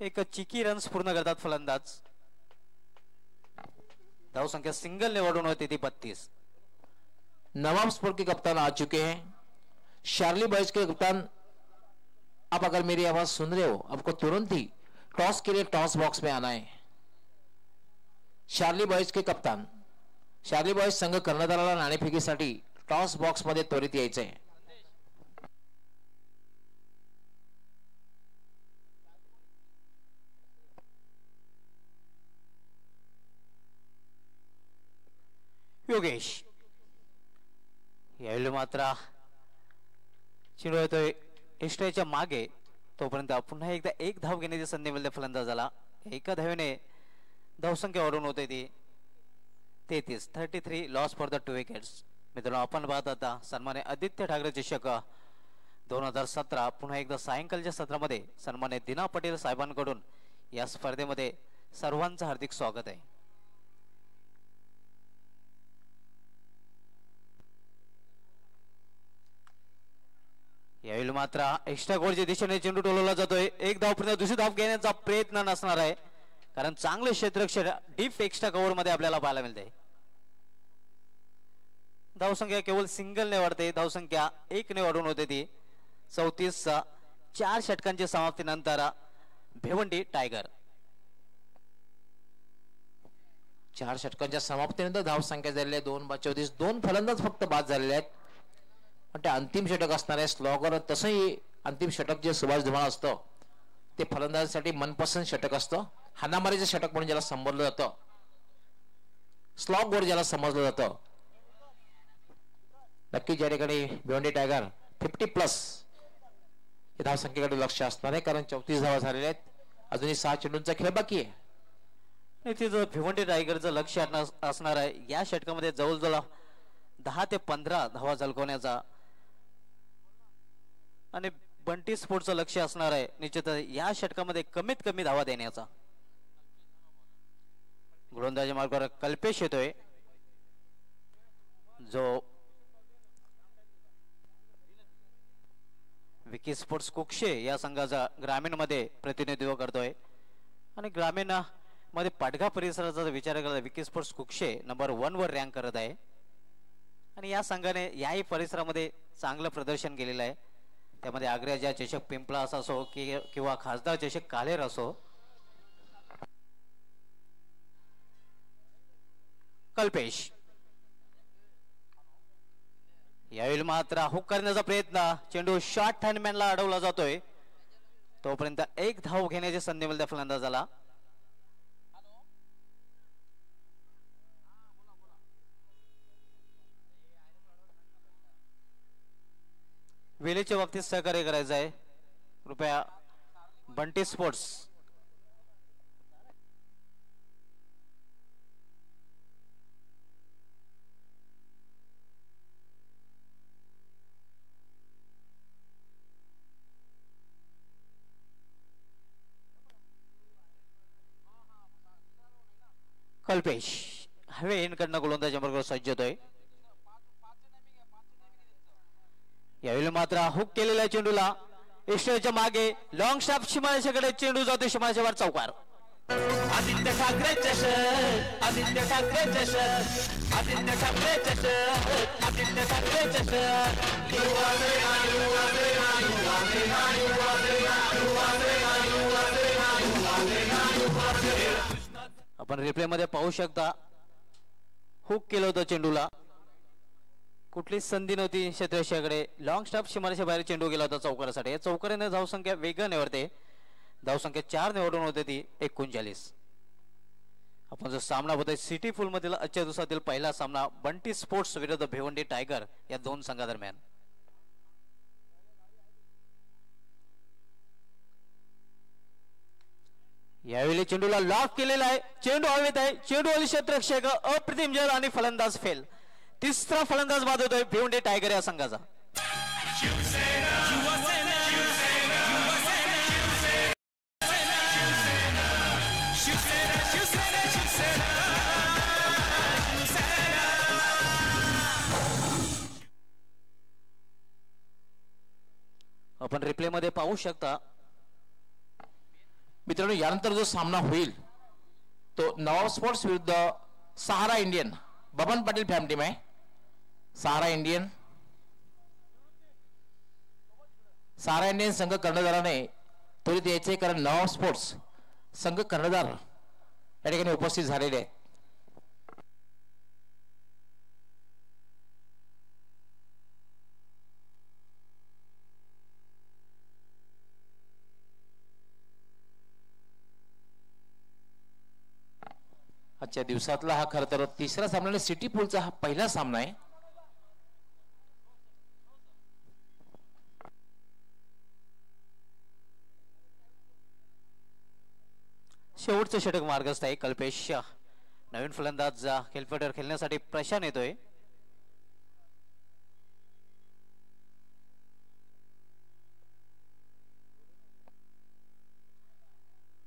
एक चिकी रन्स पूर्ण करतात फलंदाज. धावसंख्या सिंगल ने वाढून होती ती 32. नवाब स्पोर्ट के कप्तान आ चुके हैं. शार्ली बॉयज के कप्तान आप अगर मेरी आवाज सुन रहे हो आपको तुरंत ही टॉस के लिए टॉस बॉक्स में आना है. शार्ली बॉयज के कप्तान शार्ली बॉयज संघ कर्णधाराला नाणेफेकीसाठी टॉस बॉक्स मध्ये त्वरित यायचंय. योगेश यावेळी मात्र चेंडू येतोय इष्टाच्या मागे. तोपर्यंत पुन्हा एकदा 1 धाव घेण्याची संधी मिळते फलंदाजाला. एका धावेने धावसंख्या वाढून होते ती 33 लॉस फॉर द 2 विकेट्स. मित्रांनो आपण पाहत आता सन्मान्य आदित्य ठाकरे चषक 2017 पुन्हा एकदा सायंकाळच्या सत्रामध्ये सन्मान्य दिना पटेल साहेबांकडून या स्पर्धेमध्ये सर्वांचं हार्दिक स्वागत आहे. यावेळी मात्र एक्स्ट्रा गोलच्या दिशेने चेंडू टोलवला जातोय. एक धावपर्यंत दुसरी धाव घेण्याचा प्रयत्न नसणार आहे कारण चांगले क्षेत्ररक्षण डीप एक्स्ट्रा कव्हर मध्ये आपल्याला पाहायला मिळते. धावसंख्या केवळ सिंगलने वाढते. धावसंख्या 1 ने वाढून होते ती 34. 4 षटकांच्या समाप्तीनंतर भिवंडी टायगर 4 षटकांच्या समाप्तीनंतर धावसंख्या झालेली आहे 2/34. 2 फलंदाज फक्त बाद झालेले आहेत. पण ते अंतिम षटक असणार आहे स्लॉगर. तसंही अंतिम षटक जे सुभाष धुमाळ असतं ते फलंदाजासाठी मनपसंत षटक असतं. हाणामारीचं षटक म्हणून ज्याला संबोधलं जातं, स्लॉग वर ज्याला समजलं जातं. नक्की ज्या ठिकाणी भिवंडी टायगर 50+ हे धावसंख्येकडे लक्ष असणार आहे कारण 34 धावा झालेल्या आहेत. अजूनही 6 चेंडूंचा खेळ बाकी आहे. तिचं भिवंडी टायगरचं लक्ष असणार आहे या षटकामध्ये जवळजवळ 10 ते 15 धावा झळकवण्याचा आणि बंटी स्पोर्टचं लक्ष असणार आहे निश्चितच या षटकामध्ये कमीत कमी धावा देण्याचा. गोलंदाजी मार्गावर कल्पेश येतोय जो विकी स्पोर्ट्स कुक्षे या संघाचा ग्रामीण मध्ये प्रतिनिधित्व करतोय आणि ग्रामीण मध्ये पाटगा परिसराचा विचार केला विकी स्पोर्ट्स कुक्षे नंबर 1 वर रँक करत आहे आणि या संघाने याही परिसरामध्ये चांगलं प्रदर्शन केलेलं आहे. त्यामध्ये आग्र्याच्या चषक पिंपळा असो किंवा खासदार चषक कालेर असो. कल्पेश यावेळी मात्र हुक करण्याचा प्रयत्न. चेंडू शॉर्ट हँडमॅनला अडवला जातोय. तोपर्यंत 1 धाव घेण्याची संधी मिळते फलंदाजाला. वेळेच्या बाबतीत सहकार्य करायचं आहे कृपया बंटी स्पोर्ट्स. कल्पेश हवे इनकडनं गोलंदाजी मार्गावर सज्ज होतोय. यावेळी मात्र हुक केलेल्या चेंडूला एक्स्ट्राच्या मागे लॉंग स्टॉप शिमाळ्याकडे चेंडू जातो. शिमाळ्याच्या वर चौकार. आदित्य ठाकरे चषक, आदित्य ठाकरे चषक, आदित्य ठाकरे चषक, आदित्य ठाकरे चषक. युवा सेना, युवा सेना, युवा सेना, युवा सेना, युवा सेना, युवा सेना, युवा सेना, युवा सेना. आपण रिप्ले मध्ये पाहू शकता हुक केलं होतं चेंडूला. कुठलीच संधी नव्हती क्षेत्ररक्षकाकडे. लॉंग स्टॉप सीमारेषेच्या बाहेर चेंडू गेला होता चौकारासाठी. या चौकाराने धावसंख्या वेगाने वाढते. धावसंख्या 4 निवडून होते ती 39. आपण जो सामना होता सिटी फुल मधील आजच्या दिवसातील पहिला सामना बंटी स्पोर्ट्स विरुद्ध भिवंडी टायगर या 2 संघादरम्यान. यावेळी चेंडूला लॉक केलेला आहे. चेंडू हवेत आहे. चेंडू वाली क्षेत्ररक्षक अप्रतिम जय आणि फलंदाज फेल. 3रा फलंदाज बाद होतोय भिवंडी टायगर या संघाचा. आपण रिप्ले मध्ये पाहू शकता मित्रांनो यानंतर जो सामना होईल तो नवाब स्पोर्ट्स विरुद्ध Sahara Indian Baban Patil fam team आहे. सहारा इंडियन संघ कर्णधाराने त्वरित यायचे कारण नवाब स्पोर्ट्स संघ कर्णधार या ठिकाणी उपस्थित झालेले आहेत. आजच्या दिवसातला हा खरं तर 3रा सामना सिटी पूलचा हा पहिला सामना आहे. शेवटचं षटक मार्गस्थ आहे. कल्पेश नवीन फलंदाज खेळपट्टीवर खेळण्यासाठी प्रशांत येतोय.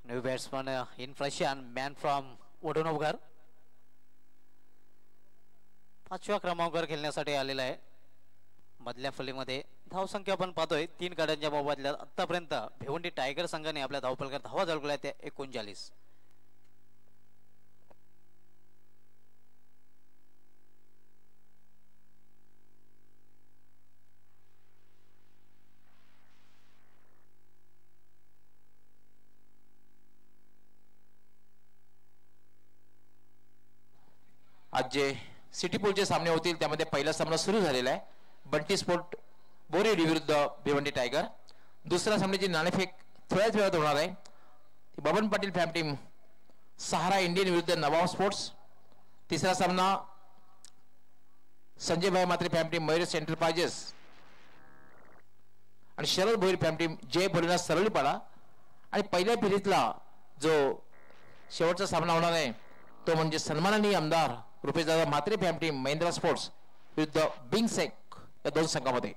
New batsman in Prashant, man from Vadonovghar, 5व्या क्रमांकावर खेळण्यासाठी आलेला आहे. मधल्या फलीमध्ये धावसंख्या आपण पाहतोय 3 गाड्यांच्या मोबदल्यात आतापर्यंत भिवंडी टायगर संघाने आपल्या धावफलकात धावा झळकल्या त्या 39. आज जे सिटी पोलचे सामने होतील त्यामध्ये पहिला सामना सुरू झालेला आहे. बंटी स्पोर्ट बोरेडी विरुद्ध भिवंडी टायगर. दुसऱ्या सामन्याची नाणेफेक थोड्याच वेळात होणार आहे. बबन पाटील फॅम टीम सहारा इंडियन विरुद्ध नवाब स्पोर्ट्स. तिसरा सामना संजय भाई मात्रे फॅम टीम मयुरेश एंटरप्राइजेस आणि शरद भोईर फॅम टीम जय भोलेनाथ सरळीपाडा. आणि पहिल्या फेरीतला जो शेवटचा सामना होणार आहे तो म्हणजे सन्माननीय आमदार रुपेशदादा Mhatre fam team Mahindra sports विरुद्ध बिंग सेक या 2 संघामध्ये.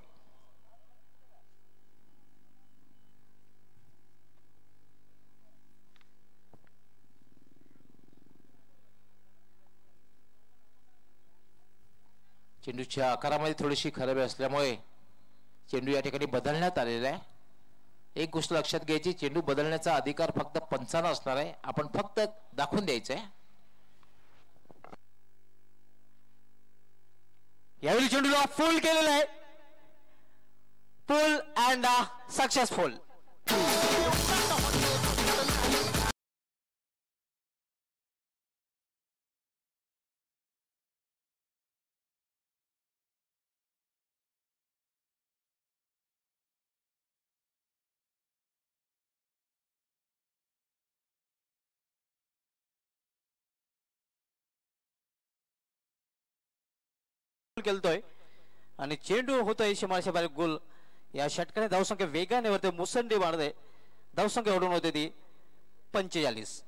चेंडूच्या आकारामध्ये थोडीशी खराबी असल्यामुळे चेंडू या ठिकाणी बदलण्यात आलेला आहे. एक गोष्ट लक्षात घ्यायची, चेंडू बदलण्याचा अधिकार फक्त पंचांना असणार आहे. आपण फक्त दाखवून द्यायचं आहे. यावेळी चेंडूला फुल केलेला आहे. फुल अँड सक्सेसफुल. केलतोय आणि चेंडू होतोय शिमाळशे बारीक गोल. या षटकाने धावसंख्या वेगाने वरते मुसंडी मारते. धावसंख्या ओढून होते ती 45.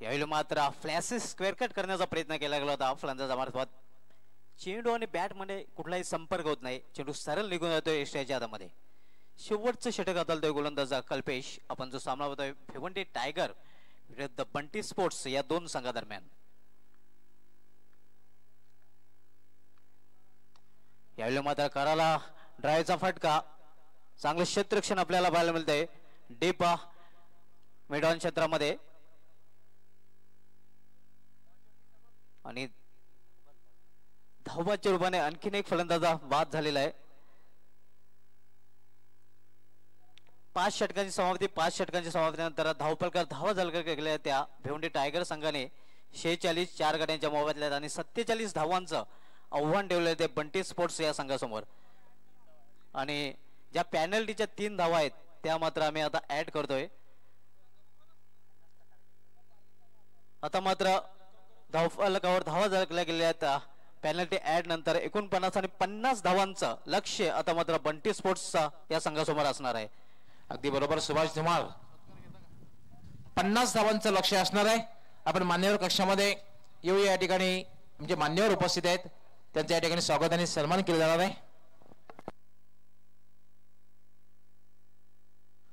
यावेळी मात्र फ्लॅशेस स्क्वेअर कट करण्याचा प्रयत्न केला गेला होता फलंदाजामार्फत. चेंडू आणि बॅट मध्ये कुठलाही संपर्क होत नाही. चेंडू सरळ निघून जातोय एस्ट्याच्या हातामध्ये. शेवटचं षटक हाताळतोय गोलंदाज कल्पेश. आपण जो सामना होतोय भिवंडी टायगर विरुद्ध बंटी स्पोर्ट्स या 2 संघादरम्यान. यावेळी मात्र कराला ड्रायव्हचा फटका. चांगलं क्षेत्ररक्षण आपल्याला पाहायला मिळतंय डीप मिडऑन क्षेत्रामध्ये. आणि धावबाच्या रूपाने आणखीन एक फलंदाजा बाद झालेला आहे. 5 षटकांची समाप्ती. 5 षटकांची समाप्तीनंतर धावफलकात धावा झळकल्या गेल्या त्या भिवंडी टायगर संघाने 46 4 गाड्यांच्या मोबदल्यात आणि 47 धावांचं आव्हान ठेवलं ते बंटी स्पोर्ट्स या संघासमोर. आणि ज्या पॅनल्टीच्या 3 धावा आहेत त्या मात्र आम्ही आता ऍड करतोय. आता मात्र धावफलकावर धावा झळकल्या गेल्या पेनल्टी ऍड नंतर 49 आणि 50 धावांचं लक्ष्य आता मात्र बंटी स्पोर्ट्सचा या संघासमोर असणार आहे. अगदी बरोबर सुभाष धुमाळ. 50 धावांचं लक्ष्य असणार आहे. आपण मान्यवर कक्षामध्ये येऊया. या ठिकाणी म्हणजे मान्यवर उपस्थित आहेत त्यांच्या या ठिकाणी स्वागत आणि सन्मान केला जाणार आहे.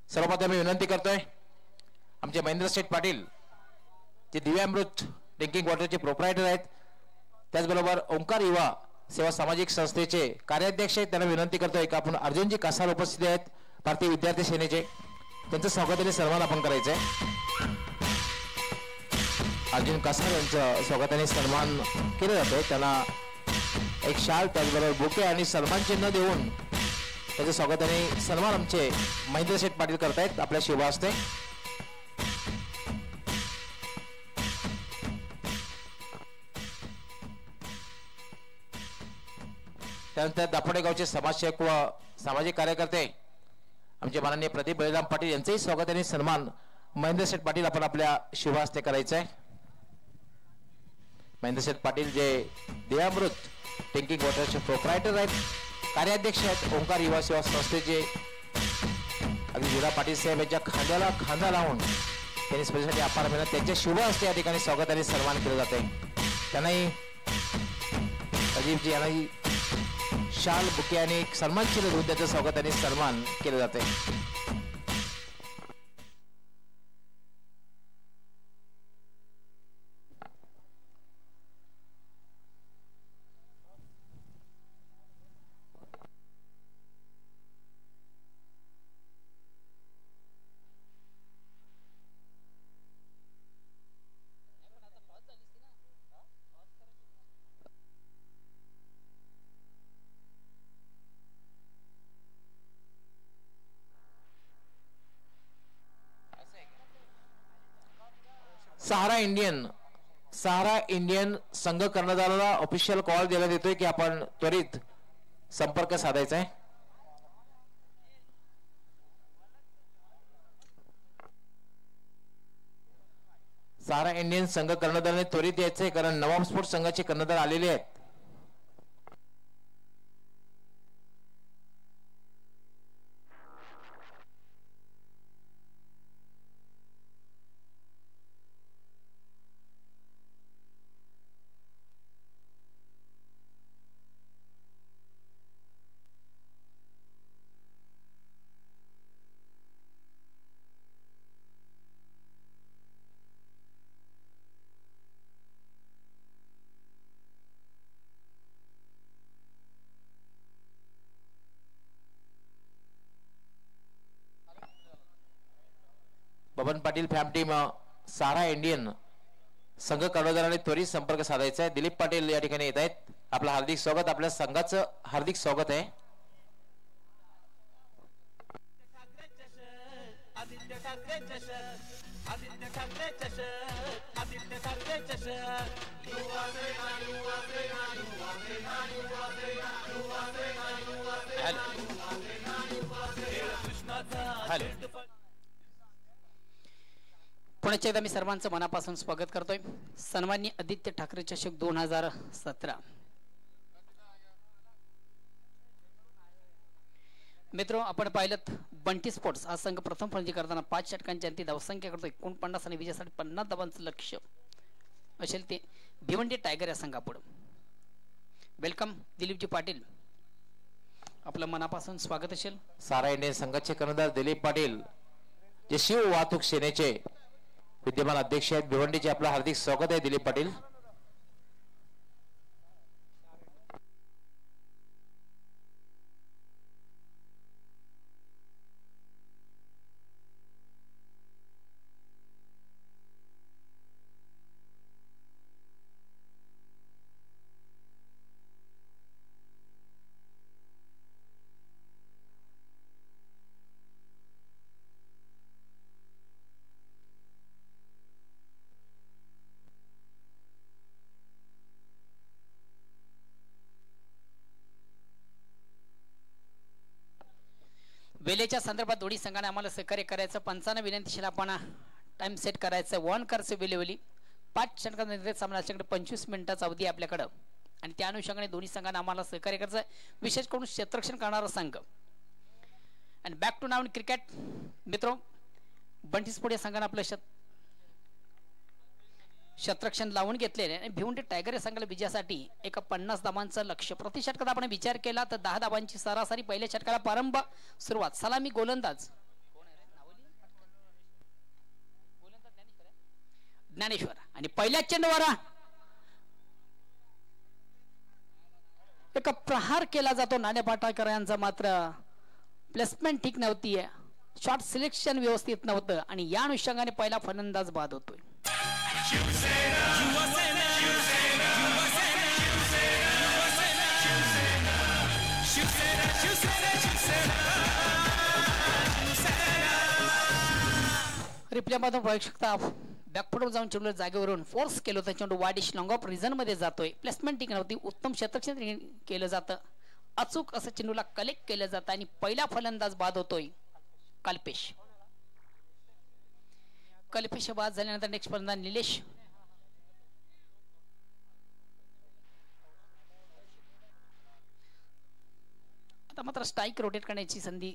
सर्वप्रथम मी विनंती करतोय आमचे महेंद्र शेठ पाटील जे दिव्यामृत ड्रिंकिंग वॉटरचे प्रोप्रायटर आहेत, त्याचबरोबर ओंकार युवा सेवा सामाजिक संस्थेचे कार्याध्यक्ष आहेत, त्यांना विनंती करतोय की आपण अर्जुनजी कासार उपस्थित आहेत भारतीय विद्यार्थी सेनेचे, त्यांचं स्वागत आणि सन्मान आपण करायचंय. अर्जुन कासार यांचं स्वागत आणि सन्मान केलं जातोय. त्यांना एक शाल त्याचबरोबर बुके आणि सन्मान चिन्ह देऊन त्याचं स्वागत आणि सन्मान आमचे महेंद्र शेठ पाटील करतायत आपल्या शुभ हस्ते. त्यानंतर दापोडे गावचे समाजसेवक व सामाजिक कार्यकर्ते आमचे माननीय प्रदीप बळीराम पाटील यांचेही स्वागत आणि सन्मान महेंद्र शेठ पाटील आपण आपल्या शुभ हस्ते करायचं आहे. महेंद्र शेठ पाटील जे देवामृत ड्रिंकिंग वॉटरचे प्रोप्रायटर आहेत, कार्याध्यक्ष आहेत ओंकार युवा सेवा संस्थेचे अगदी विरा पाटील साहेब यांच्या खांद्याला खांदा लावून त्यांनी स्पर्धेसाठी अपार मेहनत, त्यांच्या शुभ हस्ते या ठिकाणी स्वागत आणि सन्मान केलं जाते. त्यांनाही अजीबजी यांनाही शाल बुके आणि सन्मान चिन्ह देऊन त्याचं स्वागत आणि सन्मान केलं जाते. सहारा इंडियन संघ कर्णधाराला ऑफिशियल कॉल देण्यात येतोय की आपण त्वरित संपर्क साधायचा आहे. सहारा इंडियन संघ कर्णधाराने त्वरित यायचंय कारण नवाब स्पोर्ट्स संघाचे कर्णधार आलेले आहेत. बबन पाटील फॅम टीम सहारा इंडियन संघ कर्णधाराने त्वरित संपर्क साधायचा आहे. दिलीप पाटील या ठिकाणी येत आहेत. आपलं हार्दिक स्वागत, आपल्या संघाचं हार्दिक स्वागत आहे. पुण्याच्या एकदा मी सर्वांचं मनापासून स्वागत करतोय. सन्माननीय आदित्य ठाकरे चषक 2017. मित्र, आपण पाहिलं बंटी स्पोर्ट्स हा संघ प्रथम फलंदाजी करताना 5 षटकांची अंतिम धावसंख्या करतोय 49 आणि विजयासाठी 50 धावांचं लक्ष असेल ते भिवंडी टायगर या संघापुढे. वेलकम दिलीपजी पाटील, आपलं मनापासून स्वागत असेल. सहारा इंडियन संघाचे कर्णधार दिलीप पाटील जे शिव वाहतूक सेनेचे विद्यमान अध्यक्ष आहेत भिवंडीचे, आपलं हार्दिक स्वागत आहे दिलीप पाटील. वेळेच्या संदर्भात दोन्ही संघाने आम्हाला सहकार्य करायचं. पंचांना विनंतीशील आपण टाइम सेट करायचं. 1 करचे वेळेवेळी 5 षटकांमध्ये सामना, 25 मिनिटाचा अवधी आपल्याकडं आणि त्या अनुषंगाने दोन्ही संघांना आम्हाला सहकार्य करायचं. विशेष करून क्षेत्ररक्षण करणारा संघ. आणि बॅक टू नाव क्रिकेट मित्रो, बंटी स्पोर्ट या संघाने आपलं क्षेत्ररक्षण लावून घेतलेले आणि भिवंडी टायगर या संघाला विजयासाठी एका 50 धावांचं लक्ष. प्रति षटकात आपण विचार केला तर 10 धावांची सरासरी. पहिल्या षटकाला प्रारंभ, सुरुवात. सलामी गोलंदाज ज्ञानेश्वर आणि पहिल्या चेंडूवर एक प्रहार केला जातो. नाणे पाटाकर यांचा मात्र प्लेसमेंट ठीक नव्हती, शॉट सिलेक्शन व्यवस्थित नव्हतं आणि या अनुषंगाने पहिला फलंदाज बाद होतोय. रिप्लेमधून पाहू शकता बॅकफुटवर जाऊन चेंडू जागेवरून फोर्स केलं होतं. चेंडू वाडिश लॉंग ऑफ रिझन मध्ये जातोय. प्लेसमेंट ठीक नव्हती, उत्तम क्षेत्ररक्षण केलं जातं. अचूक असं चेंडूला कलेक्ट केलं जातं आणि पहिला फलंदाज बाद होतोय कल्पेश. कल्पेश बाद झाल्यानंतर नेक्स्ट फलंदाज निलेश. मात्र स्ट्राईक रोटेट करण्याची संधी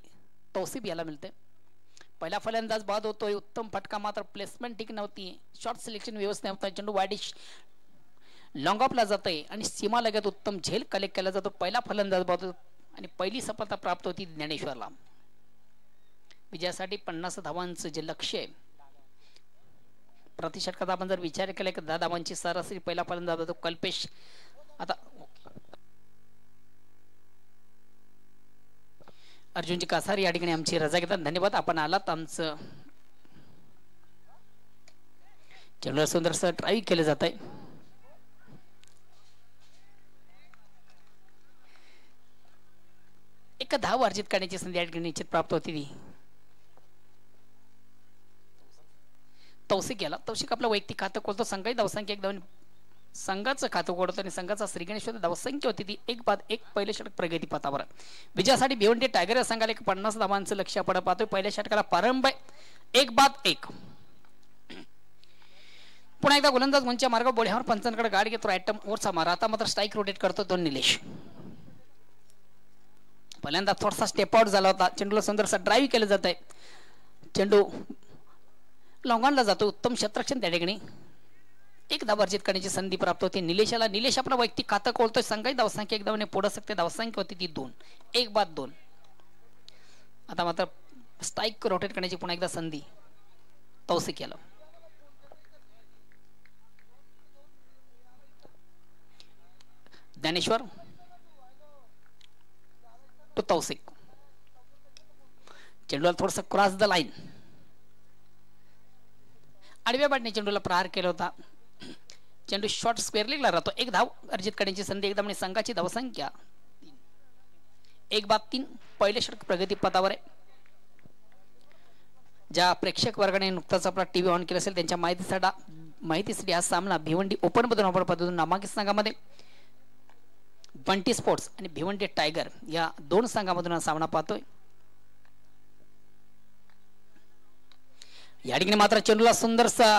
तौसिफ याला मिळते. पहिला फलंदाज बाद होतोय. उत्तम फटका मात्र प्लेसमेंट ठीक नव्हती. शॉर्ट सिलेक्शन व्यवस्था नव्हता. चेंडू वाईडिश लॉंग ऑफला जातोय आणि सीमा लगत उत्तम झेल कलेक्ट केला जातो. पहिला फलंदाज बाद होतो आणि पहिली सफलता प्राप्त होती ज्ञानेश्वरला. विजयासाठी 50 धावांचं जे लक्ष्य आहे, प्रतिषटकात आपण जर विचार केला की 10 धावांची सरासरी पहिला फलंदाज होतो कल्पेश. आता अर्जुनजी कासार या ठिकाणी आमची रजा घेतात. धन्यवाद, आपण आलात. आमचं चेंडूला सुंदरसं ड्राईव्ह केलं जात आहे. एक धाव अर्जित करण्याची संधी या ठिकाणी निश्चित प्राप्त होती. ती तौसिक गेला. तौसिक आपलं वैयक्तिक खातं खोलतो. संघाची धावसंख्या 1 संघाचं खातं खोलतो आणि संघाचा श्रीगणेश्वर धावसंख्या होती ती 1-1 पहिले षटक प्रगतीपथावर. विजयासाठी भिवंडी टायगर या संघाला 50 धावांचं लक्ष आपण पाहतोय. पहिल्या षटकाला प्रारंभ 1-1. पुन्हा एकदा गोलंदाज मंच्या मार्ग बोळ्यावर पंचांकडे गाडी घेतो. आयटम ओव्हरचा मारा. आता मात्र स्ट्राईक रोटेट करतो तो निलेश. पहिल्यांदा थोडासा स्टेप आउट झाला होता. चेंडूला सुंदरसा ड्राईव्ह केलं जात आहे. चेंडू लॉंगॉनला जातो. उत्तम क्षेत्ररक्षण त्या ठिकाणी. 1 धाव अर्जित करण्याची संधी प्राप्त होती निलेशाला. निलेश आपला वैयक्तिक खातं खोलतोय. संघाची धावसंख्या 1 धावने पुढे सकते. धावसंख्या होती ती 2. 1-2. आता मात्र स्ट्राईक रोटेट करण्याची पुन्हा एकदा संधी तौसिक केलं. ज्ञानेश्वर टू तौसिक. चेंडूला थोडस क्रॉस द लाईन. आडव्या बाटने चेंडूला प्रहार केला होता. चेंडू शॉर्ट स्क्वेअर लेगला राहतो. 1 धाव अर्जित करण्याची संधी. एकदम आणि संघाची धावसंख्या 1-3 पहिले षटक प्रगती पथावर आहे. ज्या प्रेक्षक वर्गाने नुकताच आपला टीव्ही ऑन केला असेल त्यांच्या माहितीसाठी हा सामना भिवंडी ओपन मधून आपण पद्धतीने नामांकित संघामध्ये बंटी स्पोर्ट्स आणि भिवंडी टायगर या 2 संघामधून हा सामना पाहतोय. या ठिकाणी मात्र चेंडूला सुंदरसा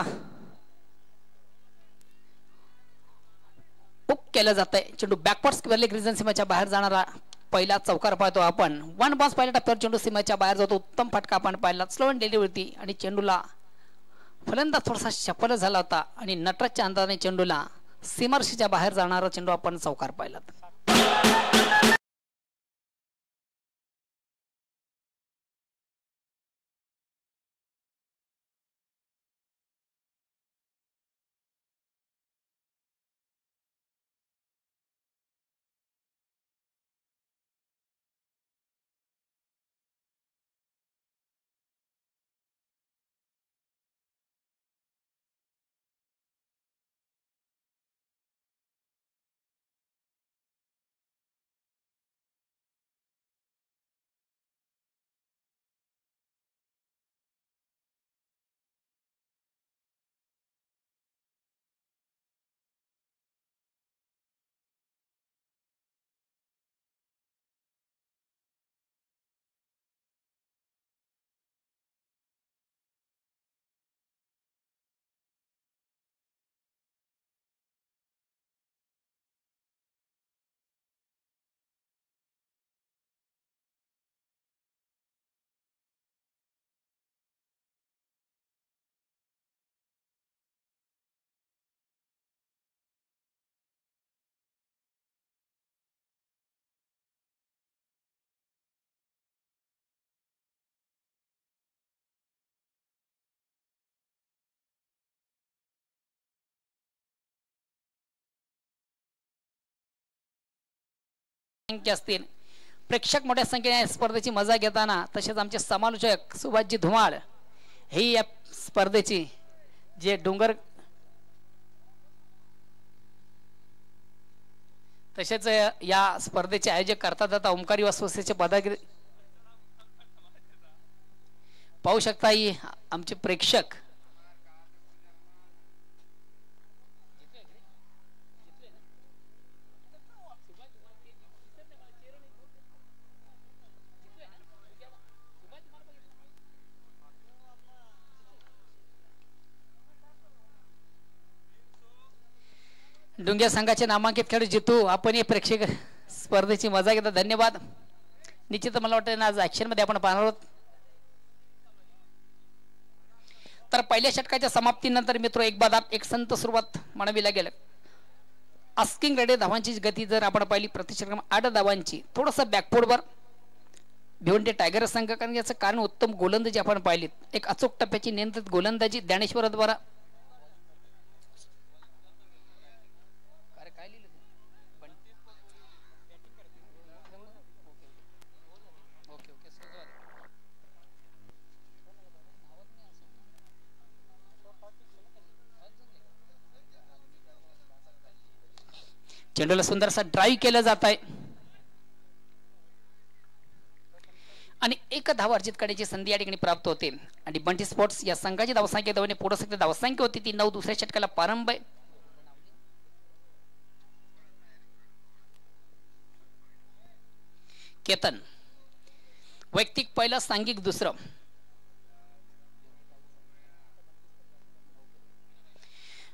हुक केलं जात आहे. चेंडू बॅकवर्ड स्क्वेअर लेग रिजन सीमाच्या बाहेर जाणारा पहिला चौकार पाहतो आपण. 1 बॉन्स पहिल्या टप्प्यावर चेंडू सीमाच्या बाहेर जातो. उत्तम फटका आपण पाहिला. स्लो अँड डिलिव्हरी आणि चेंडूला फलंदाज थोडासा सफल झाला होता आणि नटराजच्या अंदाजाने चेंडूला सीमारेषेच्या बाहेर जाणारा चेंडू आपण चौकार पाहिला. असतील. प्रेक्षक मोठ्या संख्येने स्पर्धेची मजा घेताना तसेच आमचे समालोचक सुभाषजी धुमाळ हे या स्पर्धेची जे डोंगर तसेच या स्पर्धेचे आयोजक करतात. आता ओंकारी वासवसेचे पदाधिकारी पाहू शकता. ही आमचे प्रेक्षक डुंग्या संघाचे नामांकित खेळाडू जितू आपण हे प्रेक्षक स्पर्धेची मजा घेता. धन्यवाद. निश्चित मला वाटतं ना आज ऍक्शन मध्ये आपण पाहणार आहोत. तर पहिल्या षटकाच्या समाप्तीनंतर मित्र एक बाद एक संत सुरुवात म्हणावी लागेल. आस्किंग रेडे धावांची गती जर आपण पाहिली प्रति षटक 8 धावांची, थोडंसं बॅकफोर्डवर भिवंडी टायगर संघ, कारण याचं कारण उत्तम गोलंदाजी आपण पाहिलीत. एक अचूक टप्प्याची नियंत्रित गोलंदाजी ज्ञानेश्वर द्वारा. चेंडूला सुंदरसा ड्राईव्ह केलं जात आहे आणि एक धाव अर्जित करण्याची संधी या ठिकाणी प्राप्त होते. आणि बंटी स्पोर्ट्स या संघाची धावसंख्या धावने पुढे सकते धावसंख्या होती ती 9. दुसऱ्या षटकाला प्रारंभ आहे. केतन वैयक्तिक पहिलं, सांघिक दुसरं.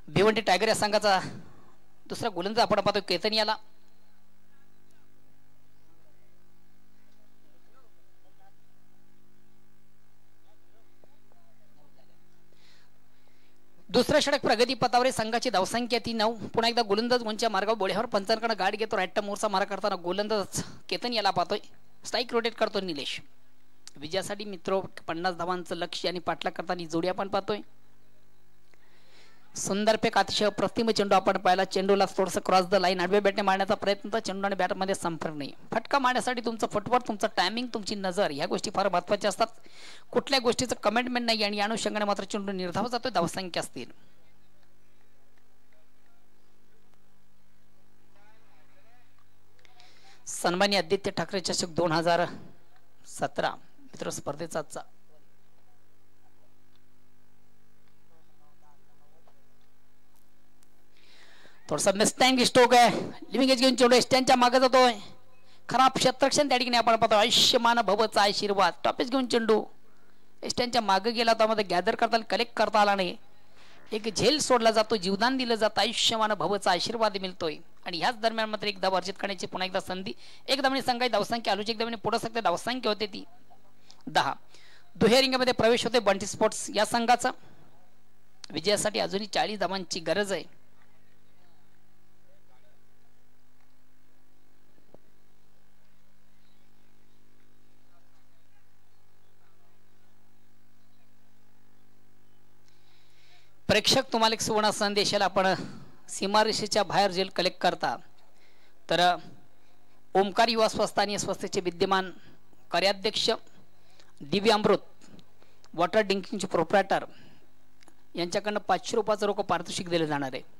भिवंडी टायगर या संघाचा दुसरा गोलंदाज आपण पाहतो केतन याला. दुसऱ्या षटक प्रगती पथावर संघाची धावसंख्या ती 9. पुन्हा एकदा गोलंदाज गुंच्या मार्गावर बोळ्यावर पंचांकडे गाठ घेतो. राईट मोरचा मारा करताना गोलंदाज केतन याला पाहतोय. स्ट्राईक रोटेट करतो निलेश. विजयासाठी मित्र 50 धावांचं लक्ष्य आणि पाठलाग करताना जोडी आपण पाहतोय. सुंदर पेक अतिशय अप्रतिम चेंडू आपण पाहिला. चेंडूला थोडंसं क्रॉस द लाईन आडव्या बॅटने मारण्याचा प्रयत्न, तर चेंडू आणि बॅटमध्ये संपर्क नाही. फटका मारण्यासाठी तुमचं फुटवर्क, तुमचं टायमिंग, तुमची नजर ह्या गोष्टी फार महत्त्वाच्या असतात. कुठल्या गोष्टीचं कमेंटमेंट नाही आणि या अनुषंगाने मात्र चेंडू निर्धाव जातोय. धावसंख्या असतील सन्मान्य आदित्य ठाकरे चषक 2017 मित्र स्पर्धेचा आजचा थोडासा मिस्टँग स्टोक आहे. लिव्हिंग एज घेऊन चेंडू स्टँडच्या मागे जातोय. खराब क्षेत्रक्षण त्या ठिकाणी आपण पाहतो. आयुष्यमान भवचा आशीर्वाद टॉपिस घेऊन चेंडू स्टँडच्या मागे गेला, त्यामध्ये गॅदर करता कलेक्ट करता आला नाही. एक झेल सोडला जातो, जीवदान दिलं जातं, आयुष्यमान भवचा आशीर्वाद मिळतोय. आणि ह्याच दरम्यान मात्र एक धाव अर्जित करण्याची पुन्हा एकदा संधी. एक धावणे संघाची धावसंख्या आलोची एक धावणे पुढे सकते धावसंख्या होते ती 10. दुहेरी रिंगमध्ये प्रवेश होते बंटी स्पोर्ट्स या संघाचा. विजयासाठी अजूनही 40 धावांची गरज आहे. प्रेक्षक तुम्हाला एक सुवर्ण संदेशाला आपण सीमारेषेच्या बाहेर जेल कलेक्ट करता, तर ओमकार युवा स्वस्त आणि स्वस्तेचे विद्यमान कार्याध्यक्ष दिव्य अमृत वॉटर ड्रिंकिंगचे प्रोप्रायटर यांच्याकडनं 500 रुपयाचं रोख पारितोषिक दिलं जाणार आहे.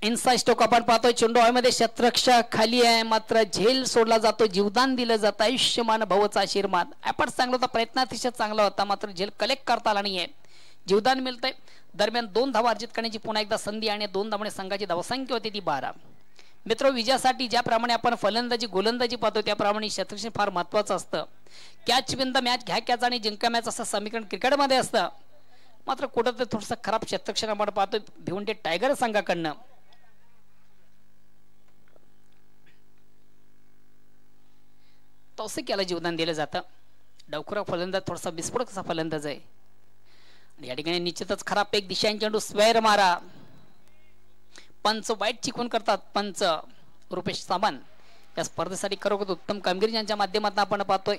इनसाइड स्टोक आपण पाहतोय. चेंडू हवेमध्ये शतरक्षक खाली आहे, मात्र झेल सोडला जातो, जीवदान दिलं जातं, आयुष्यमान भवचा आशीर्वाद. आपण चांगला होता, प्रयत्न अतिशय चांगला होता, मात्र झेल कलेक्ट करता आला नाहीये. जीवदान मिळतंय. दरम्यान 2 धावा अर्जित करण्याची पुन्हा एकदा संधी आणि 2 धावाने संघाची धावसंख्या होती ती 12. मित्र विजयासाठी ज्याप्रमाणे आपण फलंदाजी गोलंदाजी पाहतो त्याप्रमाणे शतरक्षण फार महत्वाचं असतं. कॅच विन द मॅच, घ्या कॅच आणि जिंका मॅच असं समीकरण क्रिकेटमध्ये असतं. मात्र कुठं थोडंसं खराब शतरक्षण आपण पाहतोय भिवंडी टायगर संघाकडनं. तौसिक याला जीवदान दिलं जातं. डावखुरा फलंदाज थोडासा विस्फोटक असा फलंदाज आहे. या ठिकाणी निश्चितच खराब एक दिशांनी चेंडू स्क्वेअर मारा. पंच वाईट चिकवून करतात. पंच रुपेश सामान या स्पर्धेसाठी खरोखर उत्तम कामगिरी यांच्या माध्यमातून आपण पाहतोय.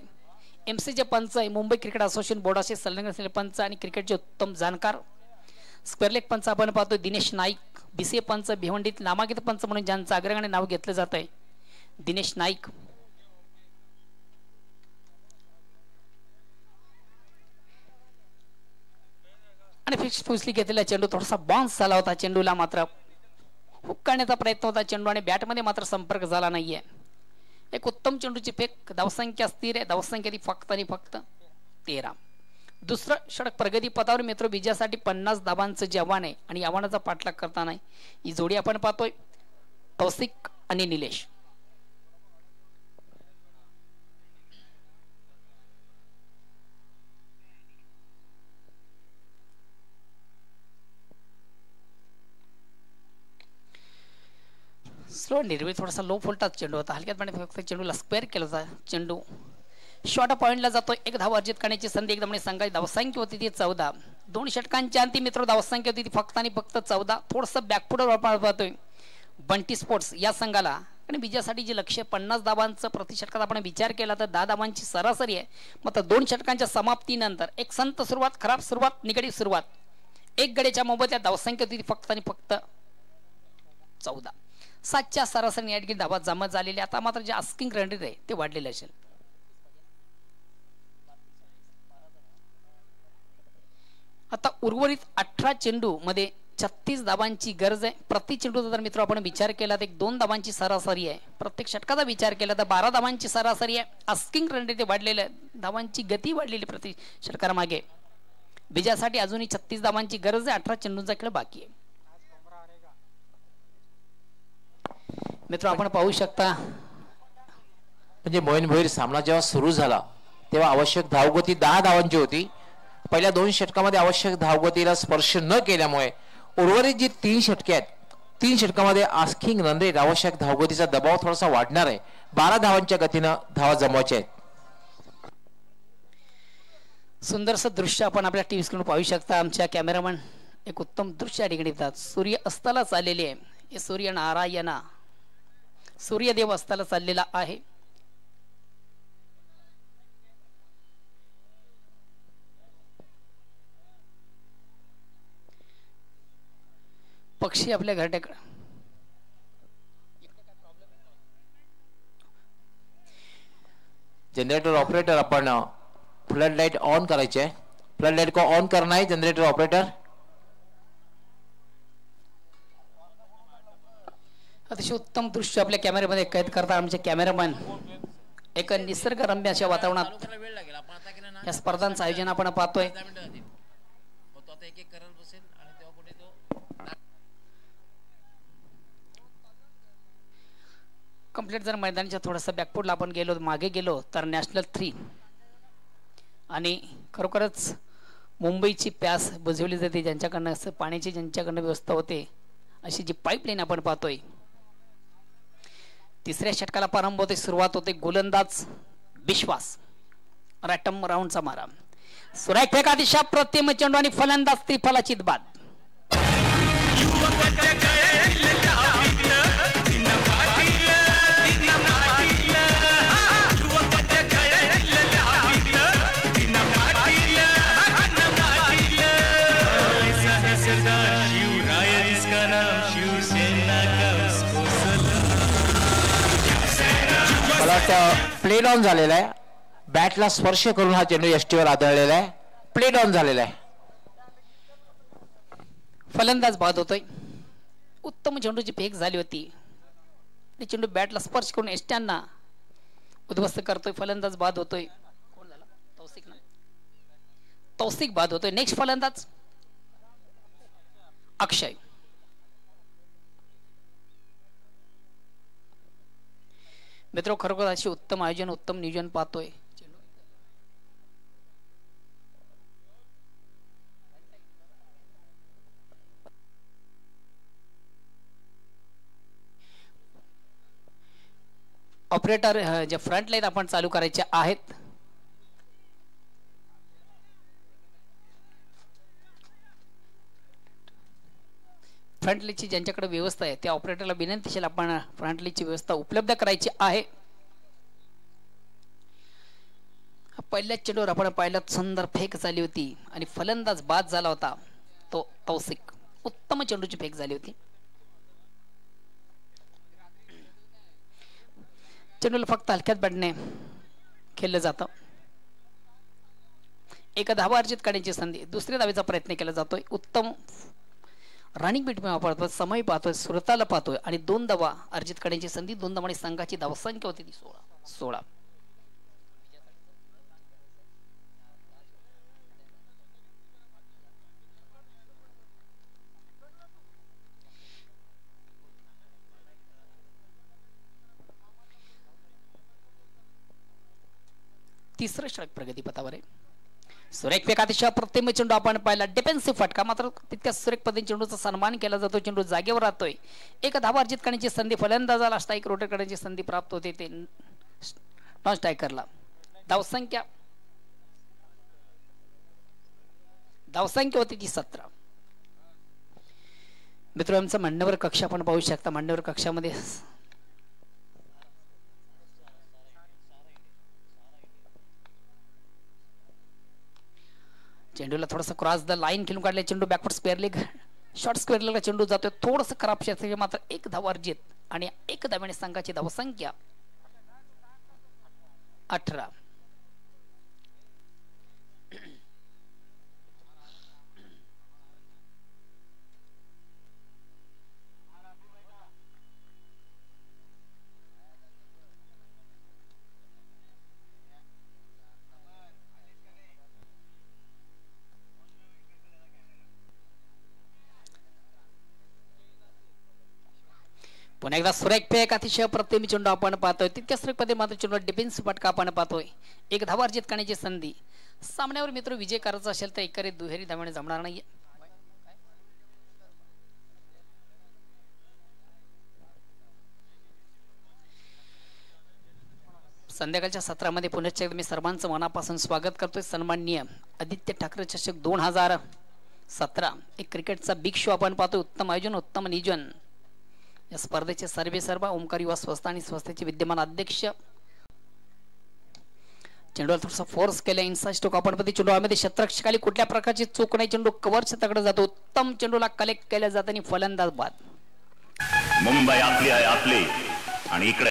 एमसीचे पंच आहे, मुंबई क्रिकेट असोसिएशन बोर्डाचे संलग्न असलेले पंच आणि क्रिकेटचे उत्तम जाणकार. स्क्वेअरलेग पंच आपण पाहतोय दिनेश नाईक. बीसीए पंच भिवंडीत नामांकित पंच म्हणून ज्यांचं अग्रगाने नाव घेतलं जात आहे दिनेश नाईक. आणि फिक्स पुसली घेतलेला चेंडू थोडासा बाउन्स झाला होता. चेंडूला मात्र हुक करण्याचा प्रयत्न होता चेंडू आणि बॅटमध्ये मात्र संपर्क झाला नाहीये. एक उत्तम चेंडूची फेक. धावसंख्या स्थिर आहे. धावसंख्या ती फक्त आणि फक्त 13. दुसरं षटक प्रगती पथावर मित्र विजयासाठी 50 धावांचं जे आव्हान आहे आणि आव्हानाचा पाठलाग करताना ही जोडी आपण पाहतोय तौसिक आणि निलेश. स्लो निर्मित थोडासा लो फुलटा चेंडू होता, हलक्यातपणे फक्त चेंडूला स्क्वेअर केला होता. चेंडू शॉर्ट पॉईंटला जातो. एक धाव अर्जित करण्याची संधी एकदम संघाची धावसंख्या होती ती 14. 2 षटकांची अंतिम मित्र धावसंख्या होती ती फक्त आणि फक्त 14. थोडंसं बॅकफुटवर पाहतोय बंटी स्पोर्ट्स या संघाला. आणि विजयासाठी जे लक्ष्य 50 धावांचं प्रति षटकात आपण विचार केला तर 10 धावांची सरासरी आहे. मात्र 2 षटकांच्या समाप्तीनंतर एक संत सुरुवात, खराब सुरुवात, निगडीत सुरुवात, एक गड्याच्या मोबदल्यात धावसंख्या होती फक्त आणि फक्त 14. 7च्या सरासरी या धावा जमा झालेले. आता मात्र जे आस्किंग रन रेट आहे ते वाढलेले असेल. आता उर्वरित 18 चेंडू मध्ये 36 धावांची गरज आहे. प्रति चेंडूचा जर मित्र आपण विचार केला तर 2 धावांची सरासरी आहे. प्रत्येक षटकाचा विचार केला तर 12 धावांची सरासरी आहे. आस्किंग रन रेट वाढलेलं आहे, धावांची गती वाढलेली प्रति षटकामागे. विजयासाठी अजूनही 36 धावांची गरज आहे. 18 चेंडूंचा खेळ बाकी आहे. मित्र आपण पाहू शकता म्हणजे मोईन भोईर सामना जेव्हा सुरू झाला तेव्हा आवश्यक धावगती 10 धावांची होती. पहिल्या 2 षटकामध्ये आवश्यक धावगतीला स्पर्श न केल्यामुळे उर्वरित जी 3 षटके आहेत 3 षटकामध्ये आस्किंग रन रेट आवश्यक धावगतीचा दबाव थोडासा वाढणार आहे. 12 धावांच्या गतीनं धावा जमवायच्या आहेत. सुंदरसं दृश्य आपण आपल्या टीव्ही स्क्रीनवर पाहू शकता. आमच्या कॅमेरामॅन एक उत्तम दृश्य ठिकाणी येतात. सूर्य अस्ताला चाललेले आहे. हे सूर्य नारायणा सूर्यदेव अस्ताला चाललेला आहे. पक्षी आपल्या घरट्याकडे जनरेटर ऑपरेटर आपण फ्लड लाइट ऑन करायचे. फ्लड लाइट को ऑन करना है जनरेटर ऑपरेटर. अतिशय उत्तम दृश्य आपल्या कॅमेऱ्यामध्ये कैद करता आमचे कॅमेरामॅन. एक निसर्गरम्य अशा वातावरणात या स्पर्धांचं आयोजन आपण पाहतोय. कंप्लीट जर मैदानाच्या थोडासा बॅकफुटला आपण गेलो, मागे गेलो तर नॅशनल 3 आणि खरोखरच मुंबईची प्यास बुजवली जाते ज्यांच्याकडनं पाण्याची ज्यांच्याकडनं व्यवस्था होते अशी जी पाईपलाईन आपण पाहतोय. 3ऱ्या षटकाला प्रारंभ होते, सुरुवात होते. गोलंदाज विश्वास रॅटम राऊंडचा मारा, सुरेख फेका दिशा प्रतिम चेंडू आणि फलंदाज त्रिफलाचीत बाद. प्ले डाऊन झालेला आहे. बॅटला स्पर्श करून हा चेंडू यष्टीवर आदळलेला आहे. प्ले डाऊन झालेला आहे. फलंदाज बाद होतोय. उत्तम चेंडूची फेक झाली होती. चेंडू बॅटला स्पर्श करून यष्ट्यांना उद्ध्वस्त करतोय. फलंदाज बाद होतोय. कोण झाला? तौसिक ना? तौसिक बाद होतोय. नेक्स्ट फलंदाज अक्षय. मित्र खरोखर अशी उत्तम आयोजन, उत्तम नियोजन पाहतोय. ऑपरेटर जे फ्रंट लाईन आपण चालू करायचे आहेत. फ्रंटलीची ज्यांच्याकडे व्यवस्था आहे त्या ऑपरेटरला विनंती असेल आपण फ्रंटलीची व्यवस्था उपलब्ध करायची आहे. पहिल्या चेंडूवर आपण पाहिलं सुंदर फेक झाली होती आणि फलंदाज बाद झाला होता तो तौसिक. उत्तम चेंडूची फेक झाली होती. चेंडूला फक्त हलक्यात बॅटने खेळलं जातं. एका धावा अर्जित करण्याची संधी, दुसऱ्या धावेचा प्रयत्न केला जातोय. उत्तम रनिंग बीट वापरतोय, समय पाहतोय, सुरताला पाहतोय आणि 2 धावा अर्जित करण्याची संधी. 2 धावांनी संघाची धावसंख्या होती ती 16. तिसरं षटक प्रगतीपथावर आहे. सुरेख फेक अतिशय अप्रतिम चेंडू आपण पाहिला. डिफेन्सिव्ह फटका मात्र तितक्या सुरेख पद्धतीने चेंडूचा सन्मान केला जातो. चेंडू जागेवर राहतोय. एक धावा अर्जित करण्याची संधी फलंदाजाला स्ट्राईक रोटेट करण्याची संधी प्राप्त होते ते नॉन स्ट्रायकरला. धावसंख्या होती ती 17. मित्र आमचं मान्यवर कक्ष आपण पाहू शकता. मान्यवर कक्षामध्ये चेंडूला थोडस क्रॉस द लाईन खेळून काढले. चेंडू backward square leg short square लेगला चेंडू जातोय. थोडस खराब क्षेत्र मात्र एक धाव अर्जित आणि एक धाव्याने संघाची धावसंख्या 18. पुन्हा एकदा सुरेख फेक अतिशय प्रतिम चेंडू आपण पाहतोय. तितक्या सुरेख पद्धती मात्र चेंडू डिफेन्स फटका आपण पाहतोय. एक धावा अर्जित करण्याची संधी. सामन्यावर मित्र विजय करायचा असेल तर एकारी दुहेरी धावाने जमणार नाहीये. संध्याकाळच्या सत्रामध्ये पुनश्च मी सर्वांचं मनापासून स्वागत करतोय. सन्माननीय आदित्य ठाकरे चषक 2017 एक क्रिकेटचा बिग शो आपण पाहतोय. उत्तम आयोजन उत्तम नियोजन. या स्पर्धेचे सर्व ओमकार युवा संस्था आणि संस्थेचे विद्यमान अध्यक्ष. चेंडूला थोडासा फोर्स केला. इनसाइड स्ट्रोक आपण पद्धती चेंडूमध्ये क्षेत्ररक्षकाली कुठल्या प्रकारची चूक नाही. चेंडू कव्हर क्षेत्राकडे जातो. उत्तम चेंडूला कलेक्ट केल्या जात आणि फलंदाज बाद. मुंबई आपली आहे आपली आणि इकडे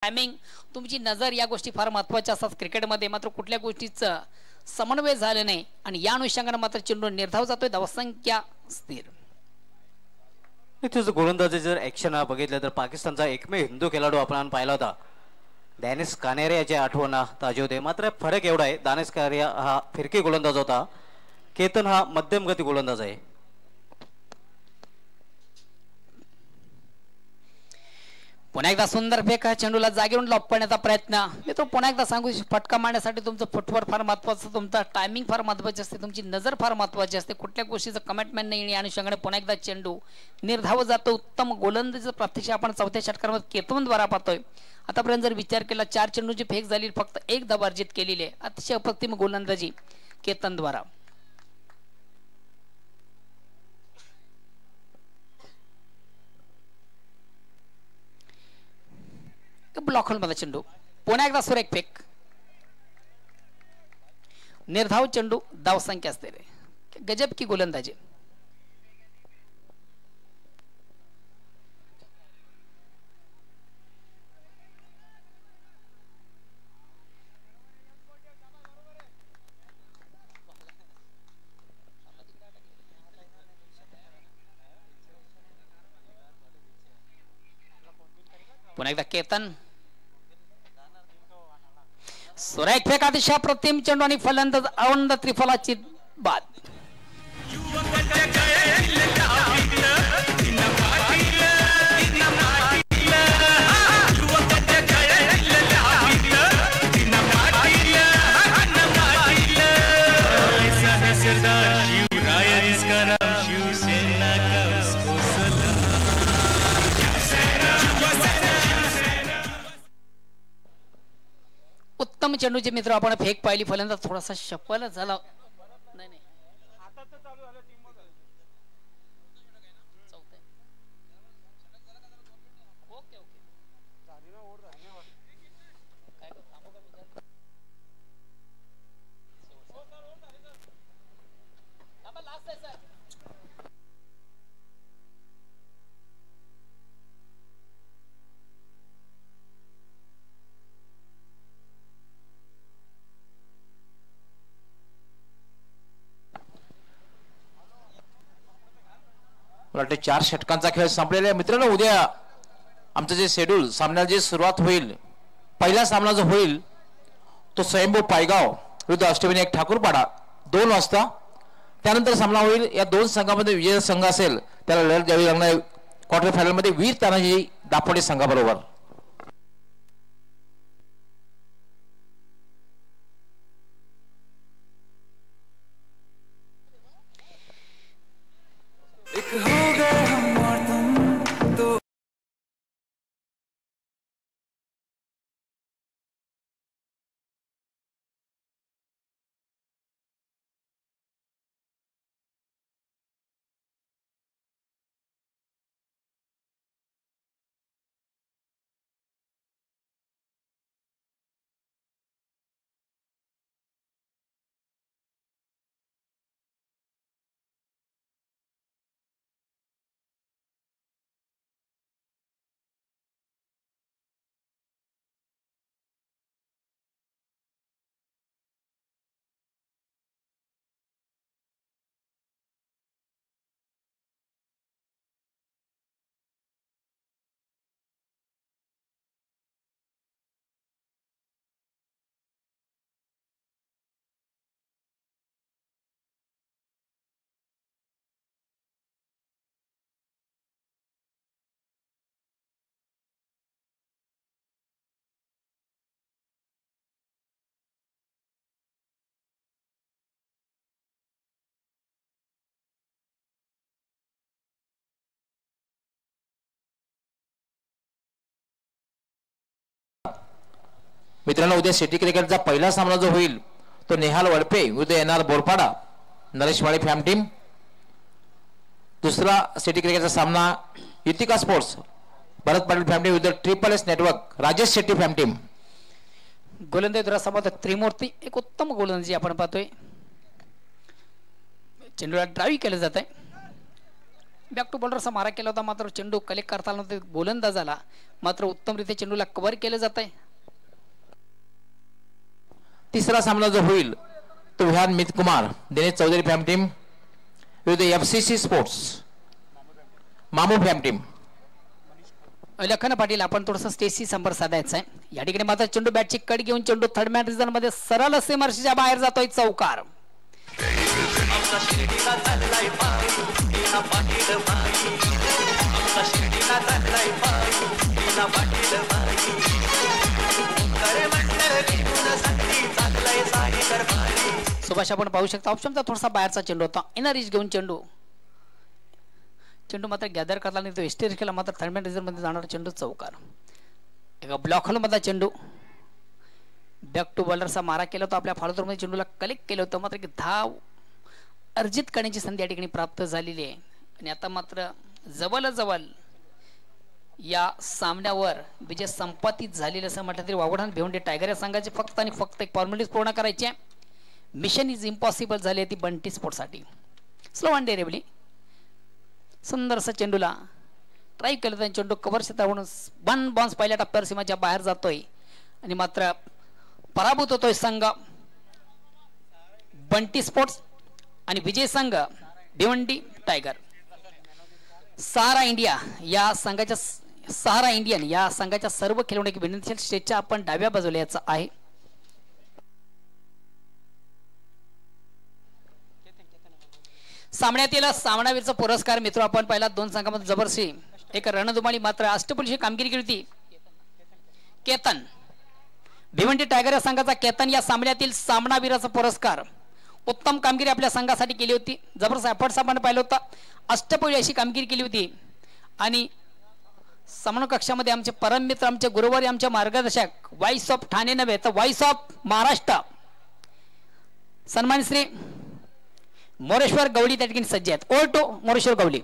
टायमिंग तुमची नजर या गोष्टी फार महत्वाच्या असतात क्रिकेटमध्ये. मात्र कुठल्या गोष्टीचं समन्वय झालं नाही आणि या अनुषंगाने मात्र चेंडू निर्धाव जातोय. धावसंख्या स्थिर. गोलंदाजी जर ऍक्शन बघितलं तर पाकिस्तानचा एकमेव हिंदू खेळाडू आपण पाहिला होता दॅनिस कानेरे याची आठवण ताजी होते. मात्र फरक एवढा आहे, दानिश कानेरे हा फिरकी गोलंदाज होता, केतन हा मध्यम गती गोलंदाज आहे. पुन्हा एकदा सुंदर फेक, चेंडूला जागेवरून लपवण्याचा प्रयत्न. मित्र पुन्हा एकदा सांगू, फटका मारण्यासाठी तुमचं फुटवर फार महत्वाचं, तुमचा टायमिंग फार महत्वाची असते, तुमची नजर फार महत्वाची असते. कुठल्या गोष्टीचं कमिटमेंट नाही आणि अनुषंगाने पुन्हा एकदा चेंडू निर्धाव जातो. उत्तम गोलंदाजीचं प्रत्यक्ष आपण चौथ्या षटकामध्ये केतनद्वारा पाहतोय. आतापर्यंत जर विचार केला 4 चेंडूची फेक झाली, फक्त 1 धाव अर्जित केलेली आहे. अतिशय अप्रतिम गोलंदाजी केतनद्वारा. ब्लॉक होल मध्ये चेंडू, पुन्हा एकदा सुरेख फेक, निर्धाव चेंडू, धाव संख्या असते रे. गजब की गोलंदाजी. पुन्हा एकदा केतन, सुरेख फेक, अतिशय प्रतिम चेंडू आणि फलंदाज अवंद त्रिफलाची बाद. उत्तम चेंडूचे मित्र आपण फेक पाहिली, फलंदाज थोडासा शफल झाला. नाही नाही आता तर चालू झालं टीम मध्ये. ओके ओके झाली ना ओव्हर झाली ना. काय थांबू का विचार. हो सर ओव्हर झाली सर. थांबा लास्ट आहे सर. मला वाटतं 4 षटकांचा खेळ संपलेला आहे. मित्रांनो, उद्या आमचं जे शेड्यूल, सामन्याला जे सुरुवात होईल, पहिला सामना जो होईल तो स्वयंभू पायगाव विरुद्ध अष्टविनायक ठाकूरपाडा 2 वाजता. त्यानंतर सामना होईल, या 2 संघामध्ये विजय संघ असेल त्याला लढत द्यावी लागणार क्वार्टर फायनल मध्ये वीर तानाजी दापोडे संघाबरोबर. मित्रांनो, उद्या सिटी क्रिकेटचा पहिला सामना जो होईल तो नेहाल वडपे विरुद्ध NR बोरपाडा नरेश माळी फॅम टीम. दुसरा सिटी क्रिकेटचा सामना युतिका स्पोर्ट्स भरत पाटील फॅम टीम विरुद्ध triple S network Rajesh Shetty फॅम team. गोलंदाज दुरासमोर त्रिमूर्ती, एक उत्तम गोलंदाजी आपण पाहतोय. चेंडूला ड्राईव्ह केलं जात आहे. बॅक टू बॉलरचा मारा केला होता, मात्र चेंडू कलेक्ट करता आला नव्हता गोलंदाजाला, मात्र उत्तमरित्या चेंडूला कव्हर केलं जात आहे. तिसरा सामना जो होईल तो विहान मित कुमार दिनेश चौधरी फॅम टीम विरुद्ध FCC स्पोर्ट्स मामू फॅम टीम. लखन पाटील आपण थोडस स्टेजशी संपर्क साधायचा आहे. या ठिकाणी मात्र चेंडू बॅटची कड घेऊन चेंडू थर्ड मॅन रिझन मध्ये सरळ सीमारेषेच्या बाहेर जातोय. चौकार. सुभाष आपण पाहू शकता ऑप्शनचा थोडासा बाहेरचा चेंडू होता. इनर रिच घेऊन चेंडू मात्र गॅदर करला नाही. तो एस्टेज केला मात्र थर्ड मॅन रिझन मध्ये जाणारा चेंडू. चौकार. एका ब्लॉक होल मधला चेंडू बॅक टू बॉलरचा मारा केला होता. आपल्या फॉलोथ्रो मध्ये चेंडूला कलेक्ट केलं होतं मात्र धाव अर्जित करण्याची संधी या ठिकाणी प्राप्त झालेली आहे. आणि आता मात्र जवळ या सामन्यावर विजय संपादित झालेलं असं म्हटलं तरी वावडान भिवंडी टायगर या संघाचे फक्त आणि फक्त एक फॉर्मॅलिटीज पूर्ण करायची आहे. मिशन इज इम्पॉसिबल झाली ती बंटी स्पोर्टसाठी. स्लो अँड डेरेबली सुंदर असा चेंडूला ट्राय केलं तर चेंडू कव्हर क्षेत्रावरून वन बाउन्स पहिल्या टप्प्यावर सीमाच्या बाहेर जातोय आणि मात्र पराभूत होतोय संघ बंटी स्पोर्ट्स आणि विजय संघ भिवंडी टायगर. सहारा इंडियन या संघाच्या सर्व खेळवण्याची विनंती स्टेजच्या आपण डाव्या बाजूला याचा आहे. सामन्यातील सामनावीरचा पुरस्कार मित्र आपण पहिला दोन संघांमध्ये जबरदस्ती एक रणधुमाळी मात्र अष्टपैलूची कामगिरी केली होती. केतन भिवंडी टायगर या संघाचा केतन या सामन्यातील सामनावीराचा पुरस्कार. उत्तम कामगिरी आपल्या संघासाठी केली होती. जबरदस्त एफर्ट्स आपण पाहिलं होतं. अष्टपैलू अशी कामगिरी केली होती आणि समन्वय कक्षामध्ये आमचे परम मित्र आमचे गुरुवारी आमचे मार्गदर्शक व्हाईस ऑफ ठाणे नव्हे तर व्हाईस ऑफ महाराष्ट्र सन्मान श्री मोरेश्वर गवळी त्या ठिकाणी सज्ज आहेत. ओल्ड टू मोरेश्वर गवळी.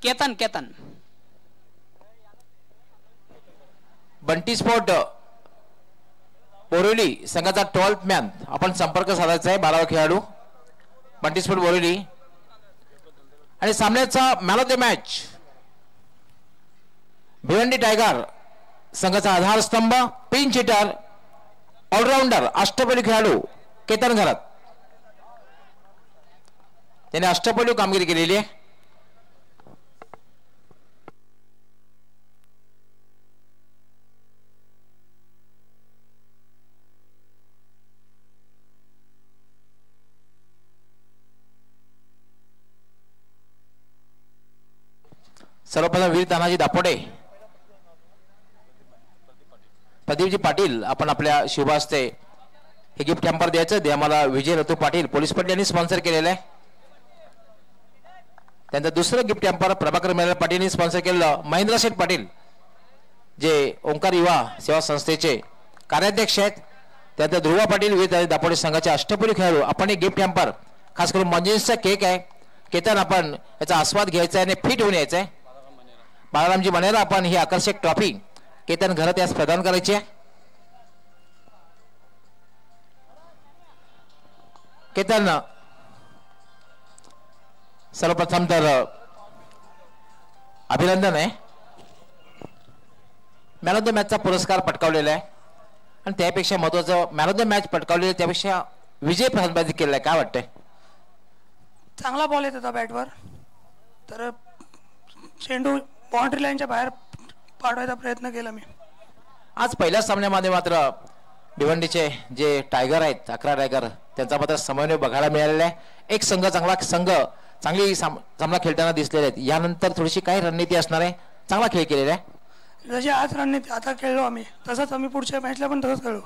केतन बंटी स्पोर्ट बोरिवली संघाचा 12th मॅन आपण संपर्क साधायचा आहे. 12वा खेळाडू बंटी स्पोर्ट बोरिवली. आणि सामन्याचा man of the match Bhiwandi tiger संघाचा आधारस्तंभ पिन हिटर ऑलराऊंडर अष्टपैलू खेळाडू केतन घरात. त्याने अष्टपैलू कामगिरी केलेली आहे. सर्वप्रथम वीर तानाजी दापोडे प्रदीपजी पाटील आपण आपल्या शुभ हस्ते हे गिफ्ट हॅम्पर द्यायचं. ते आम्हाला विजय रतू पाटील पोलीस पाटील यांनी स्पॉन्सर केलेलं आहे. त्यांचं दुसरं gift hamper Prabhakar Mehar Patil sponsor केलेलं. महेंद्र शेठ पाटील जे ओंकार युवा सेवा संस्थेचे कार्याध्यक्ष आहेत. त्यानंतर ध्रुवा पाटील वीर दापोडे संघाचे अष्टपैलू खेळाडू. आपण एक गिफ्ट हॅम्पर खास करून मंजिन्सचा केक आहे. केतन आपण याचा आस्वाद घ्यायचा आहे आणि फिट होऊन यायचं आहे. बाळारामजी मनेरा आपण ही आकर्षक ट्रॉफी केतन घरात यास प्रदान करायची आहे. केतन सर्वप्रथम तर अभिनंदन आहे. मॅन ऑफ द मॅचचा पुरस्कार पटकावलेला आहे आणि त्यापेक्षा महत्वाचं मॅन ऑफ द मॅच पटकावलेलं त्यापेक्षा विजय फलंदाजी केलेला आहे. काय वाटतंय? चांगला बॉल येत होता बॅटवर तर चेंडू बाउंड्री लाईनच्या बाहेर पाडवायचा प्रयत्न केला मी. आज पहिल्या सामन्यामध्ये मात्र भिवंडीचे जे टायगर आहेत 11 टायगर त्यांचा मात्र समन्वय बघायला मिळालेला आहे. एक चांगली सामना खेळताना दिसलेले आहेत. यानंतर थोडीशी काय रणनीती असणार आहे? चांगला खेळ केलेला आहे. जशी आज रणनीती आता खेळलो आम्ही तसंच आम्ही पुढच्या मॅचला पण तसंच खेळू.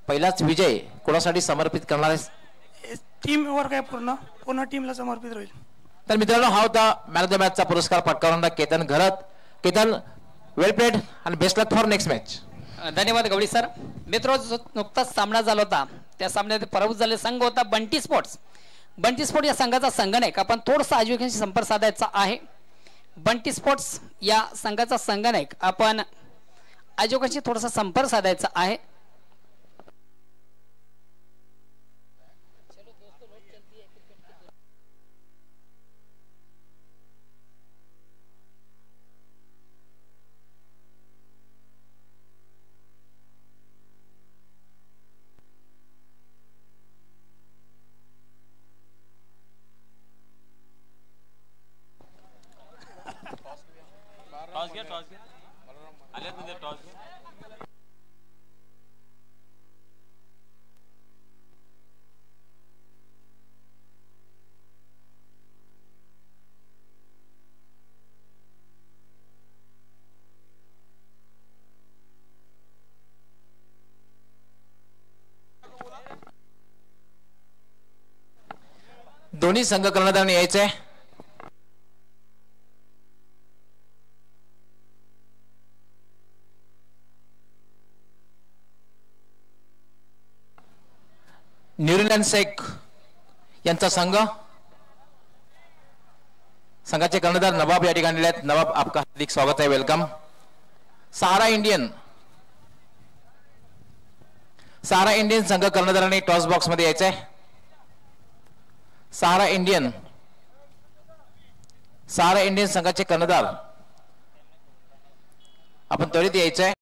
पहिलाच विजय कोणासाठी समर्पित करणार आहे? टीमवर काय पूर्ण टीमला समर्पित होईल. तर मित्रांनो हा होता मॅन ऑफ द मॅचचा पुरस्कार पटकावणारा केतन घरत. केतन वेल प्लेड आणि best luck for next match. धन्यवाद गवळी सर. मित्र नुकताच सामना झाला होता त्या सामन्यात पराभूत झालेला संघ होता बंटी स्पोर्ट्स. बंटी स्पोर्ट्स या संघाचा संघनायक आपण थोडासा आजीविकांशी संपर्क साधायचा आहे. बंटी स्पोर्ट्स या संघाचा संघनायक आपण आजीविकांशी थोडासा संपर्क साधायचा आहे. दोन्ही संघ कर्णधाराने यायचंय. न्यूरीलँड शेख यांचा संघ, संघाचे कर्णधार नवाब या ठिकाणी आहेत. नवाब, आपका हार्दिक स्वागत आहे, वेलकम. सहारा इंडियन संघ कर्णधाराने टॉस बॉक्स मध्ये यायचंय. सहारा इंडियन संघाचे कर्णधार आपण त्वरित यायचंय.